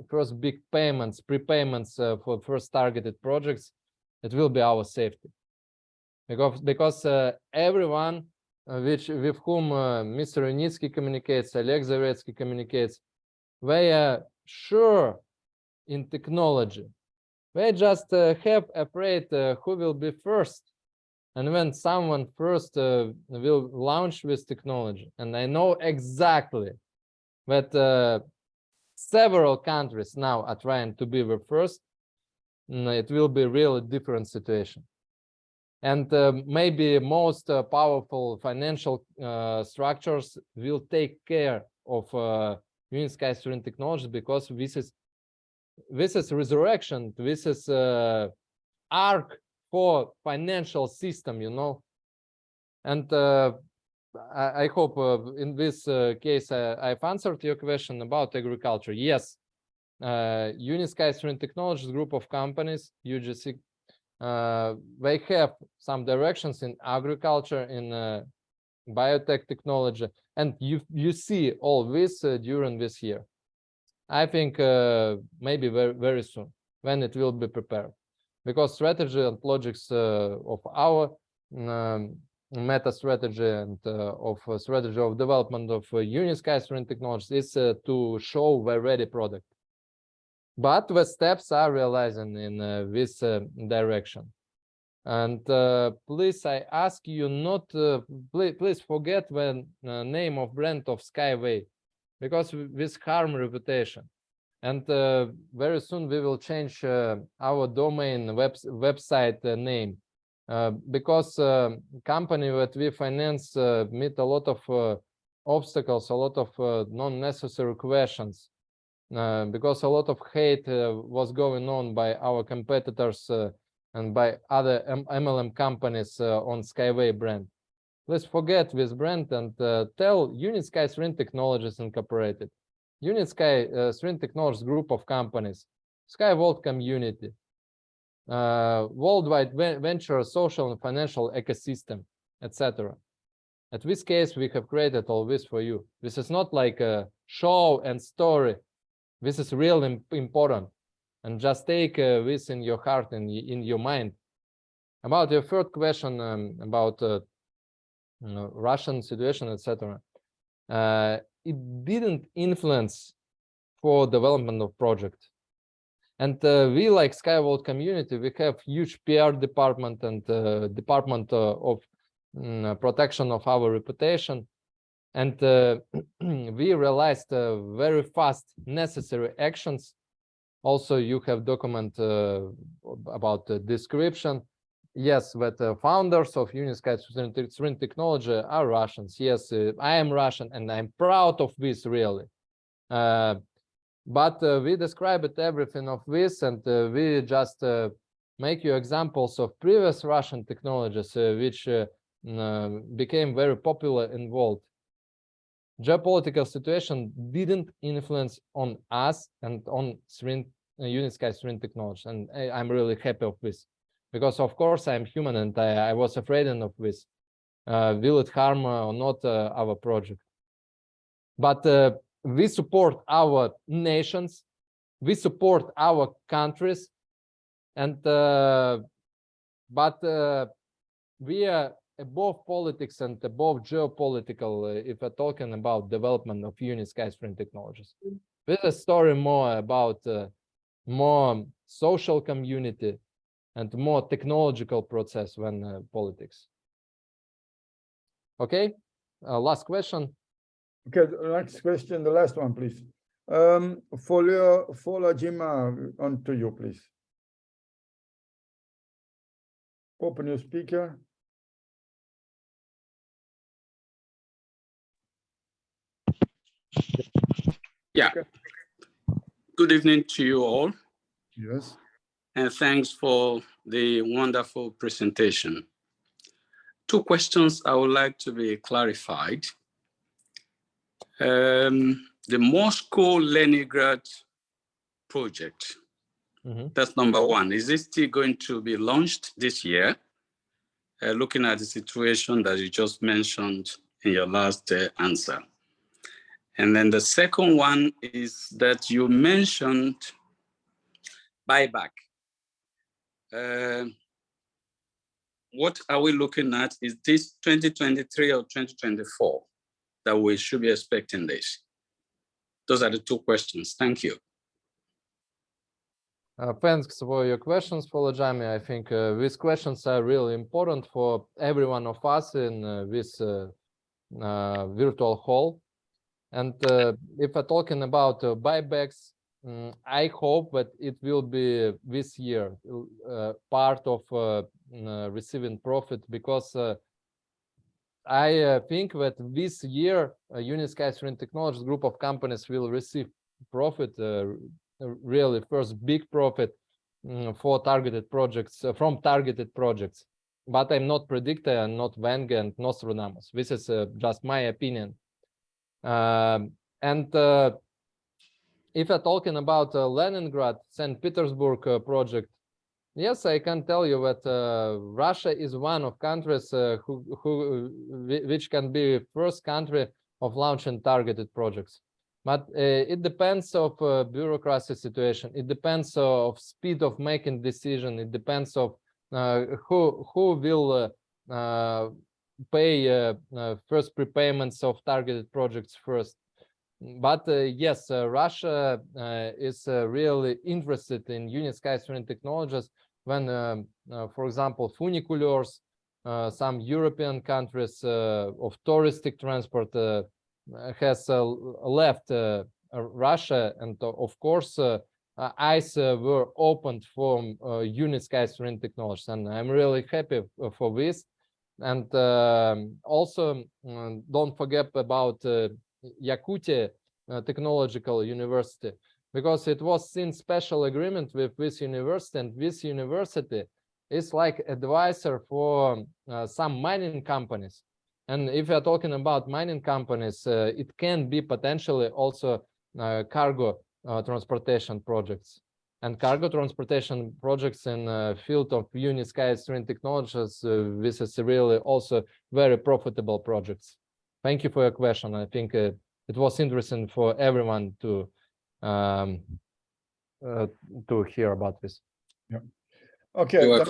first big payments, prepayments for first targeted projects, it will be our safety. Because everyone with whom Mr. Unitsky communicates, Alexey Kristiaan communicates, they are sure in technology. They just have afraid who will be first. And when someone first will launch this technology, and I know exactly that several countries now are trying to be the first, it will be really different situation. And maybe most powerful financial structures will take care of Unisky String Technologies, because this is resurrection, this is arc for financial system, you know. And I hope in this case I've answered your question about agriculture. Yes, Unisky String Technologies group of companies, UGC, they have some directions in agriculture, in biotech technology, and you see all this during this year. I think maybe very soon, when it will be prepared, because strategy and logics of our meta strategy and of strategy of development of Unisky String Technologies is to show the ready product. But the steps are realizing in this direction. And please, I ask you not, please forget the name of brand of Skyway, because this harm reputation. And very soon we will change our domain website name, because company that we finance meet a lot of obstacles, a lot of non-necessary questions, because a lot of hate was going on by our competitors and by other MLM companies on Skyway brand. Let's forget this brand and tell Unisky String Technologies Incorporated, Unisky String Technologies group of companies, Skyworld community, worldwide venture, social and financial ecosystem, etc. At this case, we have created all this for you. This is not like a show and story. This is really important. And just take this in your heart and in your mind. About your third question about Russian situation, etc. It didn't influence for development of project. And we, like Skyworld community, we have huge PR department and department of protection of our reputation. And we realized very fast necessary actions Also, you have document about the description. Yes, that the founders of Unisky String Technology are Russians. Yes, I am Russian and I'm proud of this, really. But we described everything of this, and we just make you examples of previous Russian technologies which became very popular in world. Geopolitical situation didn't influence on us and on Unisky String Technology, and I'm really happy of this, because of course I'm human and I was afraid of this. Will it harm or not our project? But we support our nations, we support our countries, and we are above politics and above geopolitical if we're talking about development of Unisky String Technologies. This is a story more about more social community and more technological process than politics. Okay, last question.
Okay, the next question, the last one, please. Fola Jima, on to you, please. Open your speaker.
Yeah.
Okay.
Good evening to you all.
Yes.
And thanks for the wonderful presentation. Two questions I would like to be clarified. The Moscow-Leningrad project, that's number one. Is it still going to be launched this year? Looking at the situation that you just mentioned in your last answer. And then the second one is that you mentioned buyback. What are we looking at? Is this 2023 or 2024 that we should be expecting this? Those are the two questions. Thank you.
Thanks for your questions, Folajami. I think these questions are really important for every one of us in this virtual hall. And if we're talking about buybacks, I hope that it will be this year part of receiving profit, because I think that this year Unisky String Technologies group of companies will receive profit, really first big profit for targeted projects, from targeted projects. But I'm not predictor, and not Wenger and Nostradamus. This is just my opinion. If we're talking about Leningrad, St. Petersburg project, yes, I can tell you that Russia is one of countries which can be first country of launching targeted projects. But it depends of bureaucracy situation. It depends of speed of making decision. It depends of who will pay first prepayments of targeted projects first. But yes, Russia is really interested in Unisky String Technologies when, for example, funiculars, some European countries of touristic transport has left Russia, and of course eyes were opened for Unisky String Technologies, and I'm really happy for this. And also don't forget about Yakutia Technological University, because it was in special agreement with this university, and this university is like advisor for some mining companies. And if you're talking about mining companies, it can be potentially also cargo transportation projects. And cargo transportation projects in the field of Unisky String Technologies, this is really also very profitable projects. Thank you for your question. I think it was interesting for everyone to hear about this.
Yeah. Okay.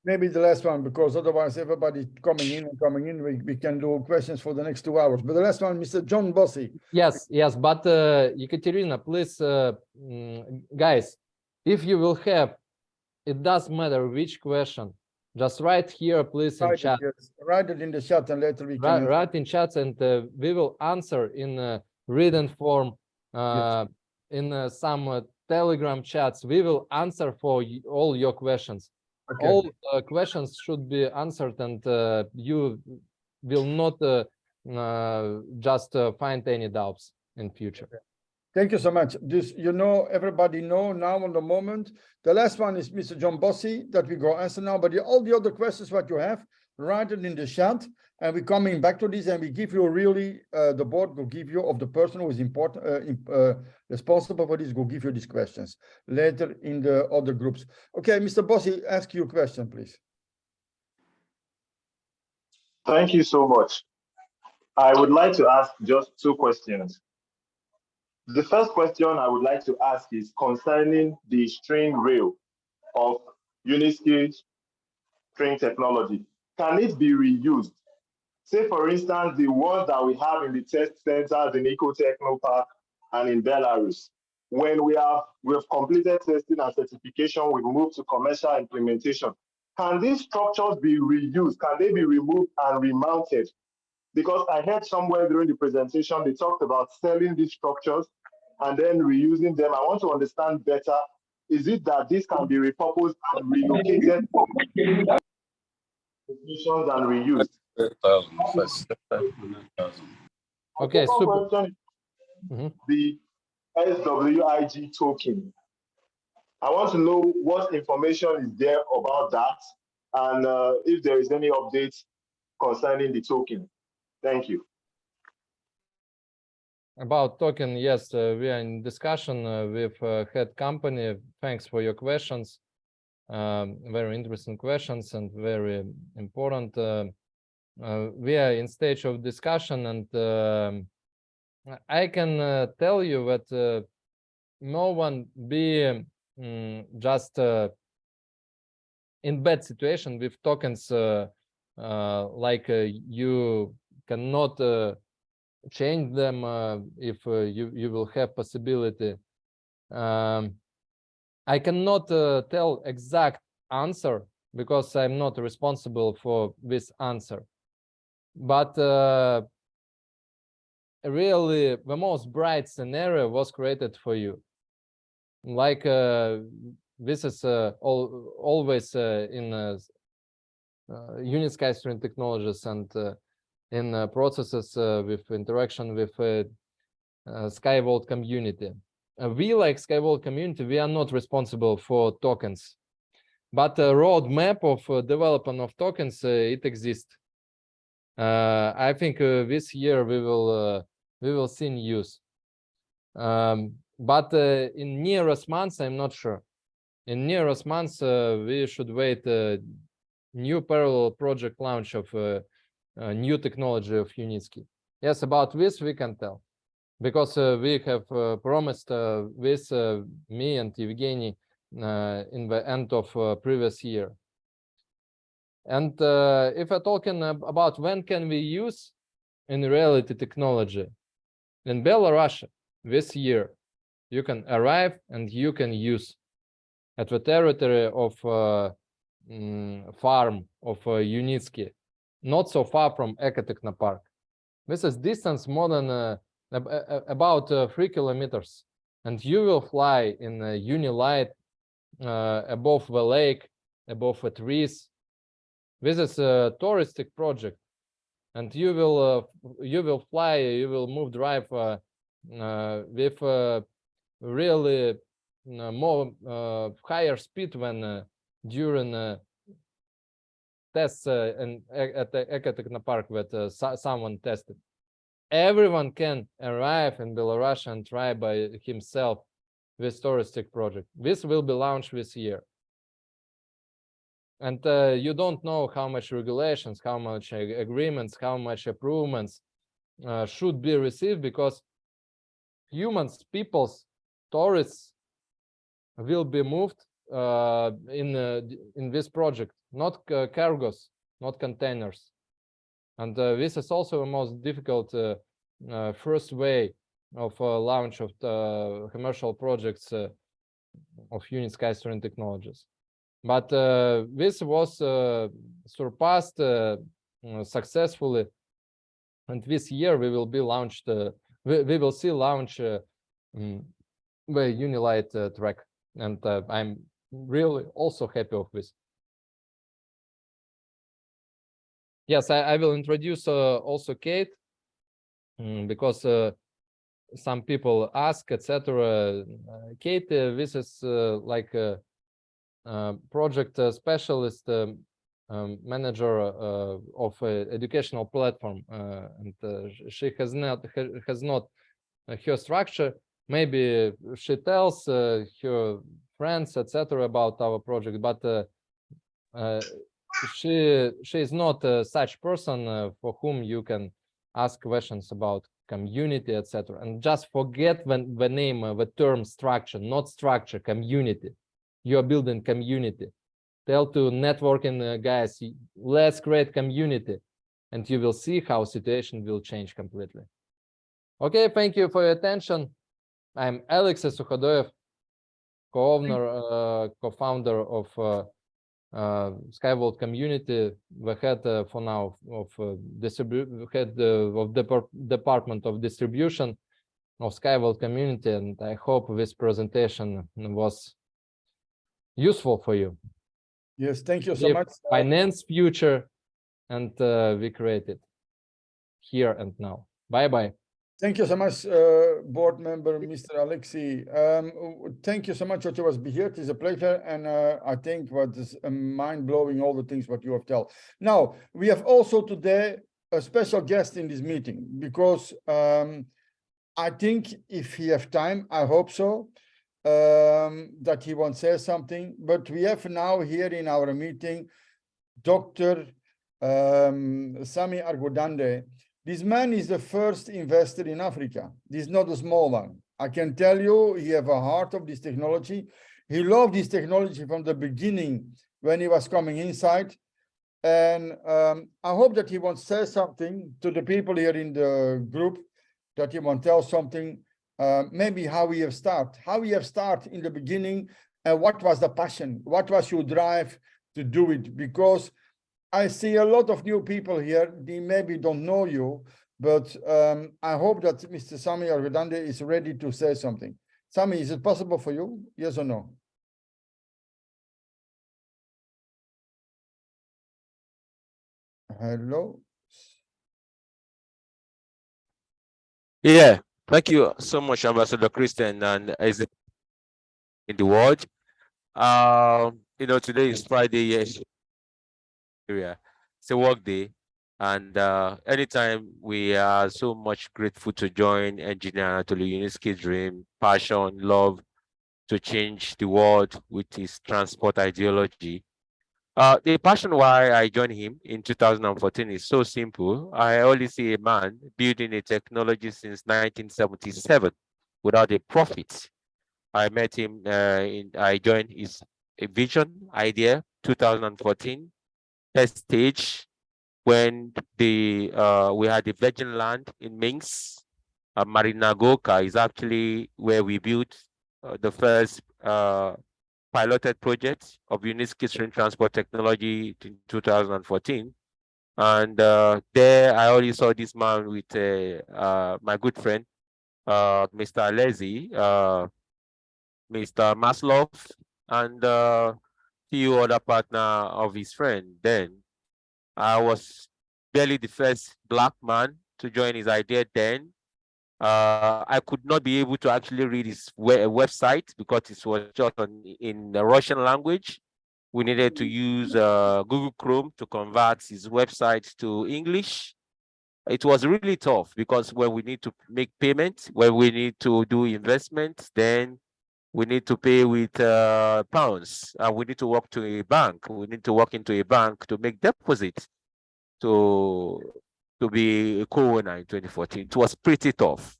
Maybe the last one, because otherwise everybody coming in, we can do questions for the next 2 hours. But the last one, Mr. John Bossy.
Yes, but Ekaterina, please, guys, if you will have, it doesn't matter which question, just write here, please, in chat.
Yes. Write it in the chat, and later we can
write in chat, and we will answer in written form.
Yes.
in some Telegram chats. We will answer for all your questions.
Okay.
All questions should be answered, and you will not just find any doubts in future.
Thank you so much. This, everybody know now on the moment. The last one is Mr. John Bossy that we go answer now, but all the other questions what you have, write it in the chat, and we're coming back to this, and we give you really, the board will give you, of the person who is responsible for this, will give you these questions later in the other groups. Okay, Mr. Bossy, ask you a question, please.
Thank you so much. I would like to ask just 2 questions. The first question I would like to ask is concerning the string rail of Uniski string technology. Can it be reused? Say, for instance, the ones that we have in the test centers in Eco Techno Park and in Belarus. When we've completed testing and certification, we've moved to commercial implementation. Can these structures be reused? Can they be removed and remounted? Because I heard somewhere during the presentation, they talked about selling these structures and then reusing them. I want to understand better, is it that this can be repurposed and relocated and reused?
Okay, super.
The SWIG token. I want to know what information is there about that, and if there is any updates concerning the token. Thank you.
About token, yes, we are in discussion with head company. Thanks for your questions. Very interesting questions and very important. We are in stage of discussion, and I can tell you that no one be just in bad situation with tokens, like you cannot change them if you will have possibility. I cannot tell exact answer because I'm not responsible for this answer, but really the most bright scenario was created for you. Like this is always in Uniski string technologies and in processes with interaction with SkyVault community. We, like SkyVault community, we are not responsible for tokens, but a roadmap of development of tokens, it exists. I think this year we will see news. But in nearest months, I'm not sure. In nearest months, we should wait new parallel project launch of new technology of Uniski. Yes, about this we can tell, because we have promised with me and Evgeny in the end of previous year. And if we're talking about when can we use in reality technology, in Belarus this year, you can arrive and you can use at the territory of farm of Uniski, not so far from Ecotechno Park. This is distance more than about 3 kilometers, and you will fly in Unilight above the lake, above the trees. This is a touristic project, and you will fly, you will move drive with really more higher speed when during tests at the Ecotechno Park that someone tested. Everyone can arrive in Belarus and try by himself this touristic project. This will be launched this year. And you don't know how much regulations, how much agreements, how much improvements should be received, because humans, peoples, tourists will be moved in this project, not cargos, not containers. And this is also the most difficult first way of launch of the commercial projects of Uniski string technologies. But this was surpassed successfully, and this year we will be launched. We will see launch very Unilight track, and I'm really also happy of this. Yes, I will introduce also Kaat, because some people ask, etc. Kaat, this is like a project specialist manager of educational platform, and she has not her structure. Maybe she tells her friends, etc., about our project, but she is not such person for whom you can ask questions about community, etc. And just forget when the name, the term structure, not structure, community. You are building community. Tell to networking guys, let's create community, and you will see how situation will change completely. Okay, thank you for your attention. I'm Alexey Kristiaan, co-owner, co-founder of SkyVault community, the head for now of head of the department of distribution of SkyVault community, and I hope this presentation was useful for you.
Yes, thank you so much.
Finance future, and we create it here and now. Bye bye.
Thank you so much, board member, Mr. Alexey. Thank you so much that you was here. It is a pleasure, and I think what is mind-blowing, all the things what you have told. Now, we have also today a special guest in this meeting, because I think if he have time, I hope so, that he won't say something, but we have now here in our meeting, Dr. Sammy Argodande. This man is the first investor in Africa. This is not a small one. I can tell you, he have a heart of this technology. He loved this technology from the beginning when he was coming inside. And I hope that he wants to say something to the people here in the group, that he wants to tell something, maybe how we have started in the beginning, and what was the passion, what was your drive to do it, because I see a lot of new people here. They maybe don't know you, but I hope that Mr. Sammy Argodande is ready to say something. Sammy, is it possible for you? Yes or no? Hello?
Yeah, thank you so much, Ambassador Kristiaan, and as in the world. Today is Friday, yes. Yeah, it's a work day, and anytime we are so much grateful to join Engineer Anatoly Yunitsky's dream, passion, love to change the world with his transport ideology. The passion why I joined him in 2014 is so simple. I only see a man building a technology since 1977 without a profit. I met him I joined his vision idea 2014 test stage when we had the virgin land in Minsk. Marinagoka is actually where we built the first piloted project of Yunitsky string transport technology in 2014. And there I already saw this man with my good friend, Mr. Alexey, Mr. Maslov, and few other partner of his friend. Then I was barely the first black man to join his idea then. I could not be able to actually read his website because it was just in the Russian language. We needed to use Google Chrome to convert his website to English. It was really tough because when we need to make payments, when we need to do investments, then we need to pay with pounds, and we need to walk to a bank. We need to walk into a bank to make deposits to be a co-owner in 2014. It was pretty tough,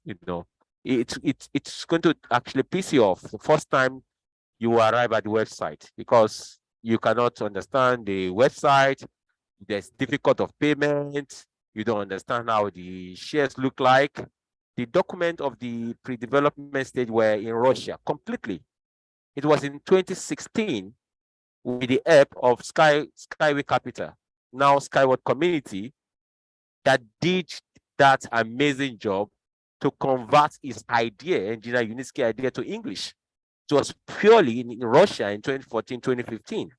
It's going to actually piss you off the first time you arrive at the website because you cannot understand the website. There's difficult of payment. You don't understand how the shares look like. The document of the pre-development stage were in Russia completely. It was in 2016 with the help of Skyway Capital, now Skyward Community, that did that amazing job to convert his idea, Engineer Uniski idea, to English. It was purely in Russia in 2014, 2015.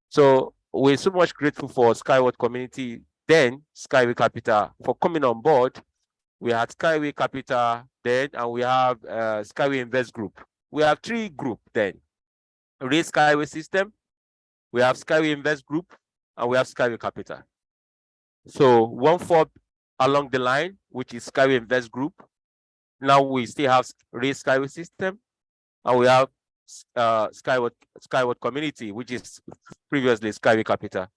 So we're so much grateful for Skyward community, then Skyway Capital, for coming on board. We had Skyway Capital then, and we have Skyway Invest Group. We have 3 groups then. Raise Skyway System, we have Skyway Invest Group, and we have Skyway Capital. So 1/4 along the line, which is Skyway Invest Group. Now we still have Raise Skyway System, and we have Skyward Community, which is previously Skyway Capital.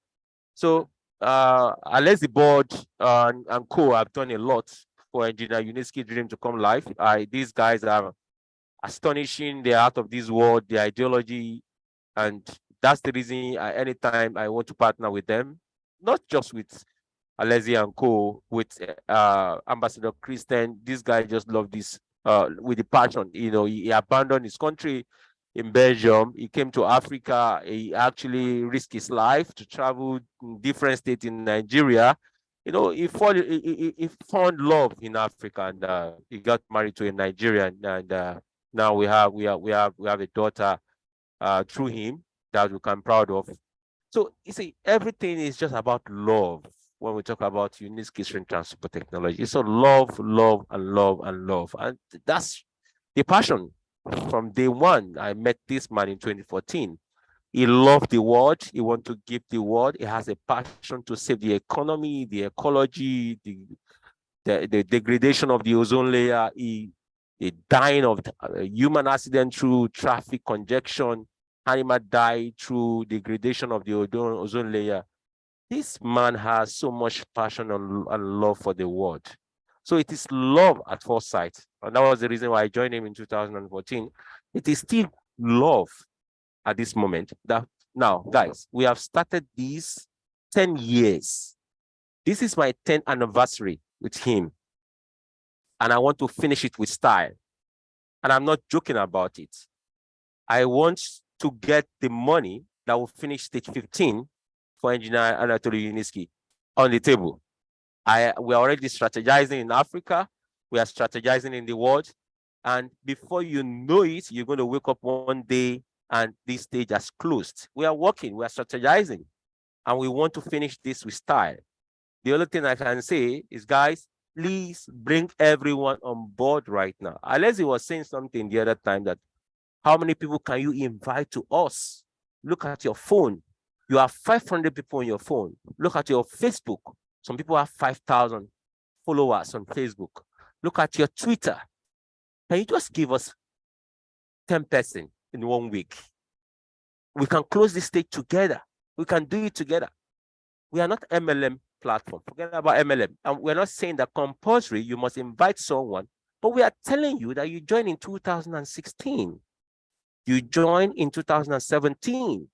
So unless the board and co have done a lot for Engineer Uniski Dream to come live, these guys are astonishing. They're out of this world, the ideology, and that's the reason anytime I want to partner with them, not just with Alexey and co, with Ambassador Kristiaan. This guy just love this with the passion. You know, he abandoned his country in Belgium. He came to Africa. He actually risked his life to travel in different states in Nigeria. You know, he found love in Africa, and he got married to a Nigerian, and now we have a daughter through him that we can be proud of. So you see, everything is just about love. When we talk about Uniski String Transport Technology, it's a love, love, and love, and love, and that's the passion. From day one, I met this man in 2014. He loved the world. He wants to give the world. He has a passion to save the economy, the ecology, the degradation of the ozone layer, the dying of human accident through traffic congestion, animal die through degradation of the ozone layer. This man has so much passion and love for the world. So it is love at first sight. And that was the reason why I joined him in 2014. It is still love at this moment. That now, guys, we have started these 10 years. This is my 10th anniversary with him. And I want to finish it with style. And I'm not joking about it. I want to get the money that will finish stage 15 for Engineer Anatoly Uniski on the table. We are already strategizing in Africa. We are strategizing in the world. And before you know it, you're going to wake up one day and this stage has closed. We are working, we are strategizing, and we want to finish this with style. The only thing I can say is, guys, please bring everyone on board right now. Alexey was saying something the other time that how many people can you invite to us? Look at your phone. You have 500 people on your phone. Look at your Facebook. Some people have 5,000 followers on Facebook. Look at your Twitter. Can you just give us 10% in 1 week? We can close this stage together. We can do it together. We are not MLM platform. Forget about MLM. And we're not saying that compulsory you must invite someone, but we are telling you that you joined in 2016. You joined in 2017.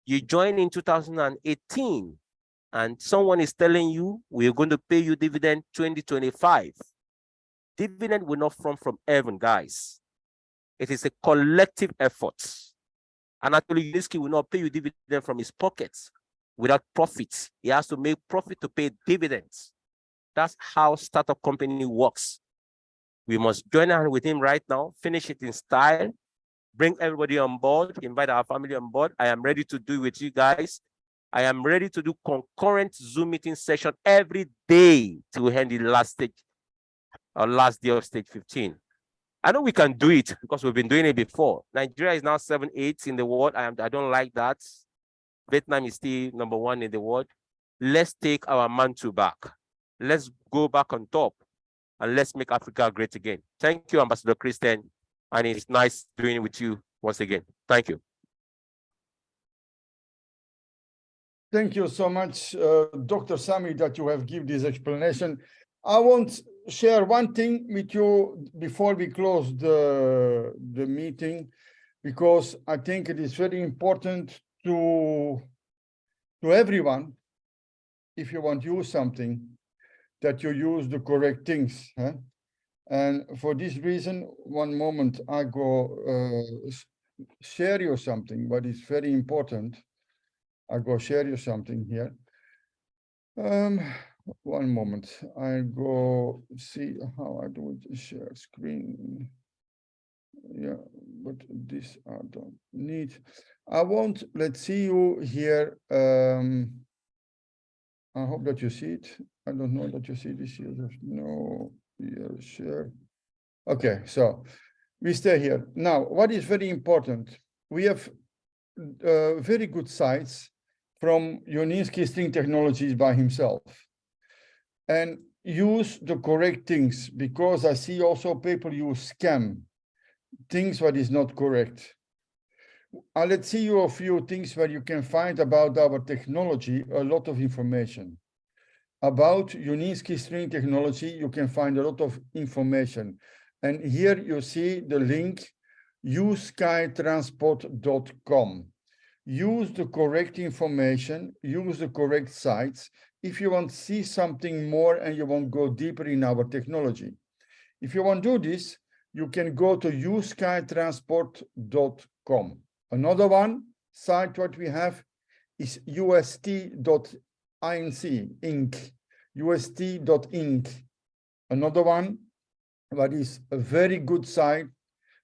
You joined in 2018. And someone is telling you, we're going to pay you dividend 2025. Dividend will not come from heaven, guys. It is a collective effort. Anatoly Uniski will not pay you dividend from his pockets without profits. He has to make profit to pay dividends. That's how startup company works. We must join hands with him right now, finish it in style, bring everybody on board, invite our family on board. I am ready to do it with you guys. I am ready to do concurrent Zoom meeting session every day to end the last stage, or last day of stage 15. I know we can do it because we've been doing it before. Nigeria is now 7-8 in the world. I don't like that. Vietnam is still #1 in the world. Let's take our mantle back. Let's go back on top and let's make Africa great again. Thank you, Ambassador Kristiaan. And it's nice doing it with you once again. Thank you.
Thank you so much, Dr. Sammy, that you have given this explanation. I want to share one thing with you before we close the meeting, because I think it is very important to everyone, if you want to use something, that you use the correct things. Huh? And for this reason, one moment, I go share you something, but it's very important. I go share you something here. one moment. I go see how I do it. Share screen. Yeah, but this I don't need. I want, let's see you here. I hope that you see it. I don't know that you see this here. No, yeah, share. Okay, so we stay here. Now, what is very important? We have very good sites from Joniński String Technologies by himself. And use the correct things, because I see also people use scam, things what is not correct. Let's see you a few things where you can find about our technology, a lot of information. About Joniński String Technology, you can find a lot of information. And here you see the link, useskytransport.com. Use the correct information, use the correct sites, if you want to see something more and you want to go deeper in our technology. If you want to do this, you can go to useskytransport.com. Another one site what we have is ust.inc, ust.inc. Another one, what is a very good site,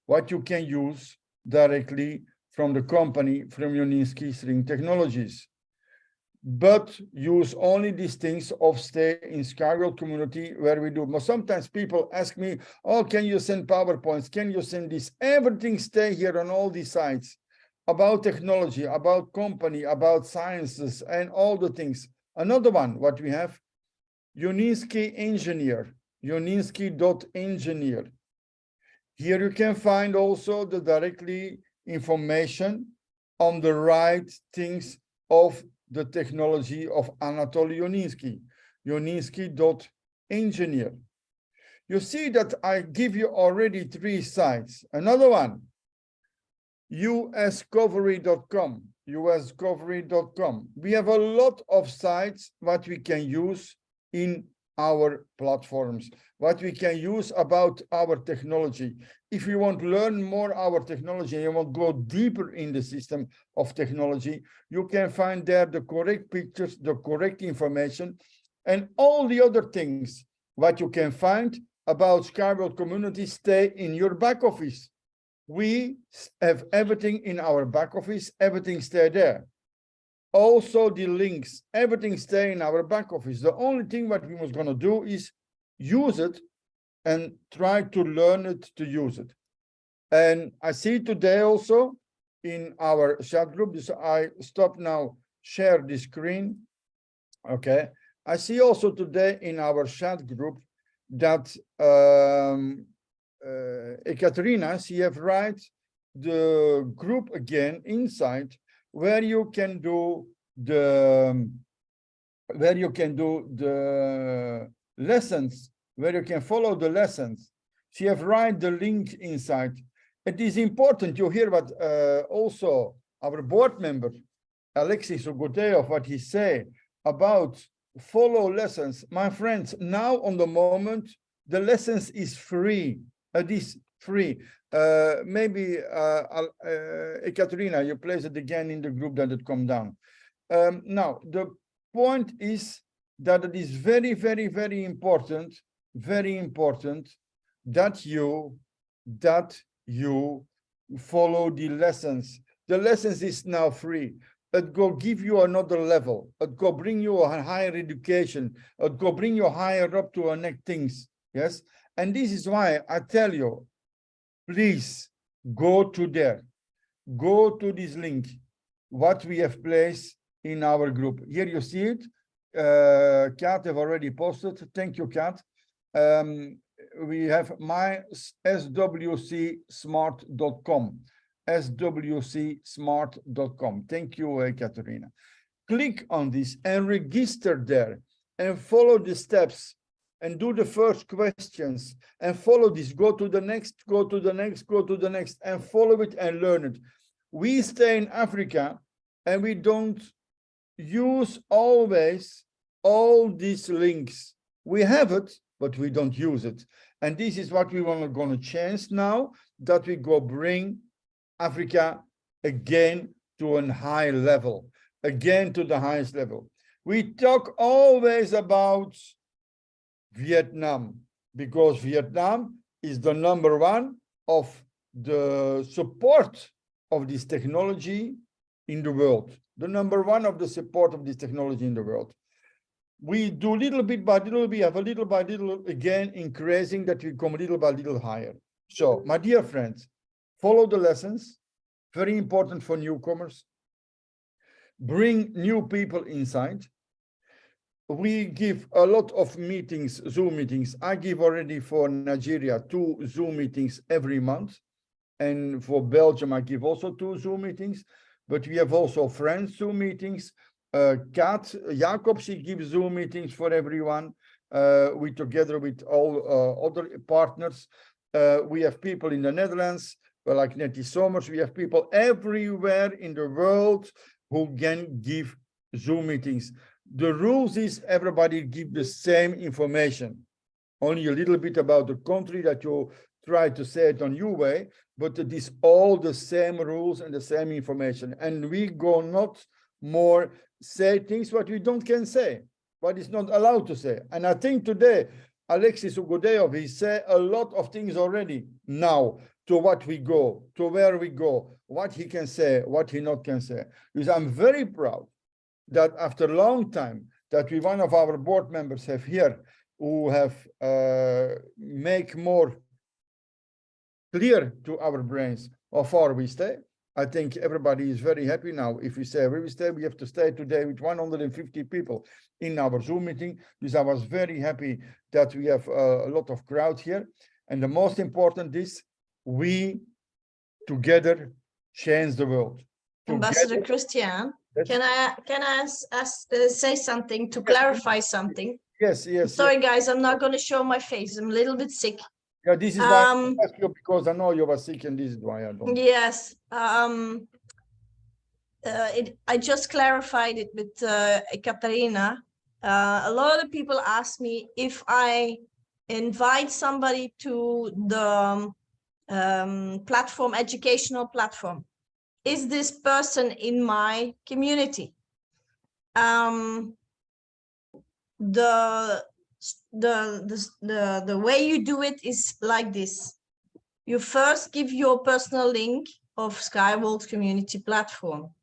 what you can use directly from the company, from Joniński String Technologies. But use only these things of stay in SkyWorld community where we do. But sometimes people ask me, oh, can you send PowerPoints? Can you send this? Everything stay here on all these sites about technology, about company, about sciences, and all the things. Another one, what we have, Joniński Engineer, Joniński.engineer. Here you can find also the directly information on the right things of the technology of Anatoly Joniński, Joniński.engineer. You see that I give you already 3 sites. Another one, uscovery.com, uscovery.com. We have a lot of sites what we can use in our platforms, what we can use about our technology. If you want to learn more our technology and you want to go deeper in the system of technology, you can find there the correct pictures, the correct information, and all the other things what you can find about SkyWorld community stay in your back office. We have everything in our back office, everything stay there. Also the links, everything stay in our back office. The only thing what we was going to do is use it and try to learn it to use it. And I see today also in our chat group, so I stop now, share the screen. Okay. I see also today in our chat group that Ekaterina, she have write the group again inside where you can do the lessons, where you can follow the lessons. She have write the link inside. It is important you hear what also our board member Alexey Kristiaan what he say about follow lessons. My friends, now on the moment the lessons is free. It is free. Maybe Ekaterina, you place it again in the group that it come down. Now the point is that it is very, very, very important that you follow the lessons. The lessons is now free. It go give you another level. It go bring you a higher education. It go bring you higher up to our next things. Yes, and this is why I tell you, please go to there, go to this link, what we have placed in our group. Here you see it. Kaat have already posted. Thank you, Kaat. We have my swcsmart.com, swcsmart.com. Thank you, Katerina. Click on this and register there and follow the steps and do the first questions and follow this. Go to the next, go to the next, go to the next, and follow it and learn it. We stay in Africa and we don't use always all these links. We have it, but we don't use it. And this is what we want to change now, that we go bring Africa again to a high level, again to the highest level. We talk always about Vietnam, because Vietnam is the #1 of the support of this technology in the world. The #1 of the support of this technology in the world. We do little bit by little, we have a little by little again increasing that we come little by little higher. So, my dear friends, follow the lessons, very important for newcomers. Bring new people inside. We give a lot of meetings, Zoom meetings. I give already for Nigeria 2 Zoom meetings every month. And for Belgium, I give also 2 Zoom meetings. But we have also French Zoom meetings. Kaat, Jacob, she gives Zoom meetings for everyone. We together with all other partners. We have people in the Netherlands, like Nettie Somers. We have people everywhere in the world who can give Zoom meetings. The rules is everybody give the same information, only a little bit about the country that you try to say it on your way, but it is all the same rules and the same information. And we go not more say things what we don't can say, what is not allowed to say. And I think today, Alexey Kristiaan, he said a lot of things already now to what we go, to where we go, what he can say, what he not can say. Because I'm very proud that after a long time that we, one of our board members have here who have make more clear to our brains how far we stay. I think everybody is very happy now. If we say where we stay, we have to stay today with 150 people in our Zoom meeting. Because I was very happy that we have a lot of crowd here. And the most important is we together change the world.
Ambassador Kristiaan, can I say something to clarify something?
Yes, yes.
Sorry, guys, I'm not going to show my face. I'm a little bit sick.
Yeah, this is why I ask you, because I know you were sick, and this is why I don't.
Yes. I just clarified it with Katarina. A lot of people ask me if I invite somebody to the platform, educational platform. Is this person in my community? The way you do it is like this. You first give your personal link of SkyWorld community platform.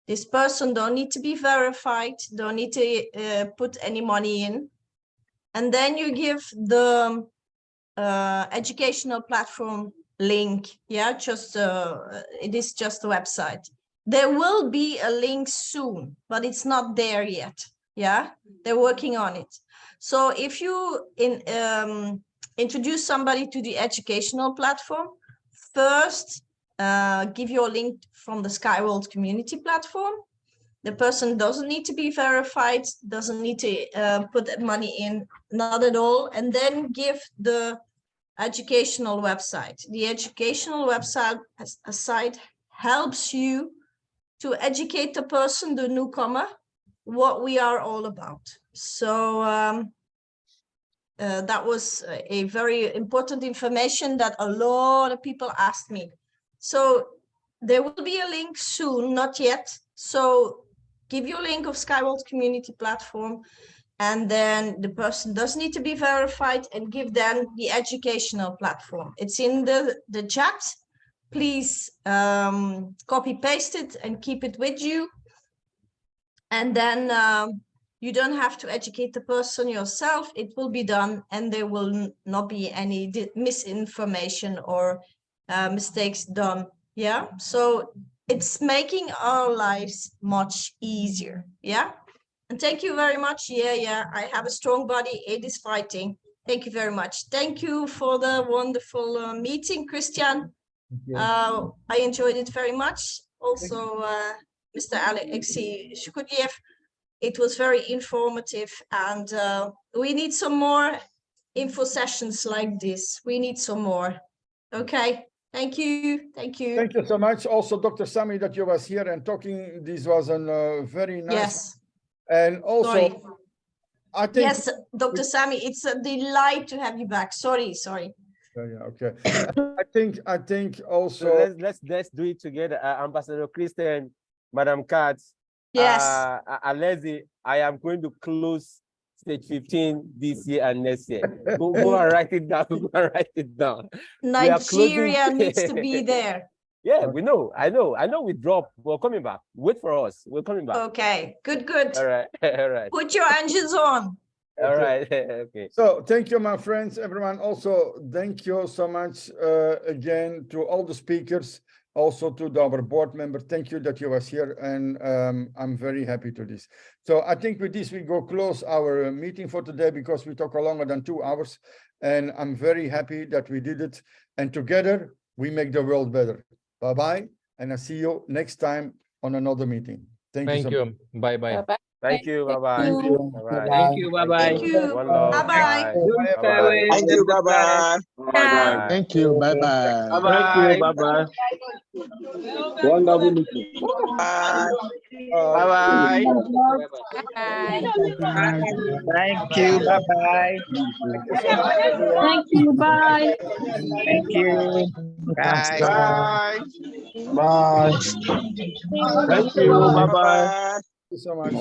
This person don't need to be verified, don't need to put any money in. And then you give the educational platform link. Yeah, just it is just a website. There will be a link soon, but it's not there yet. Yeah, they're working on it. So if you introduce somebody to the educational platform, first give your link from the SkyWorld community platform. The person doesn't need to be verified, doesn't need to put money in, not at all. And then give the educational website. The educational website helps you to educate the person, the newcomer, what we are all about. So that was a very important information that a lot of people asked me. So there will be a link soon, not yet. So give your link of SkyWorld community platform, and then the person does need to be verified, and give them the educational platform. It's in the chat. Please copy paste it and keep it with you. And then you don't have to educate the person yourself. It will be done, and there will not be any misinformation or mistakes done. Yeah, so it's making our lives much easier. Yeah, and thank you very much. Yeah, I have a strong body. It is fighting. Thank you very much. Thank you for the wonderful meeting, Kristiaan. I enjoyed it very much. Also, Mr. Alexey Kristiaan. It was very informative, and we need some more info sessions like this. We need some more. Okay, thank you. Thank you.
Thank you so much. Also, Dr. Sammy, that you was here and talking. This was a very nice.
Yes.
And also,
sorry.
I think.
Yes, Dr. Sammy, it's a delight to have you back. Sorry.
Yeah, okay. I think also.
So let's do it together. Ambassador Kristiaan, Madam Kaat.
Yes.
Alexey, I am going to close stage 15 this year and next year. Go and write it down. Go and write it down. We are closing-
Nigeria needs to be there.
Yeah, we know. I know we dropped. We're coming back. Wait for us. We're coming back.
Okay, good.
All right. All right.
Put your engines on.
All right. Okay.
So thank you, my friends, everyone. Also, thank you so much again to all the speakers, also to our board member. Thank you that you was here, and I'm very happy to this. So I think with this, we go close our meeting for today because we talk longer than 2 hours, and I'm very happy that we did it. And together, we make the world better. Bye-bye, and I see you next time on another meeting. Thank you so much.
Bye-bye.
Thank you. Bye-bye.
Thank you.
Bye-bye.
Thank you. Bye-bye.
Thank you.
One love.
Bye-bye.
Bye-bye.
Thank you. Bye-bye.
Bye.
Thank you. Bye-bye.
Thank you. Bye-bye.
Wonderful meeting.
Bye.
Bye-bye.
Thank you. Bye-bye.
Thank you. Bye.
Thank you. Bye.
Bye.
Bye.
Thank you. Bye-bye.
Bye.
Thank you so much.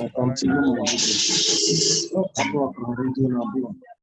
Continue.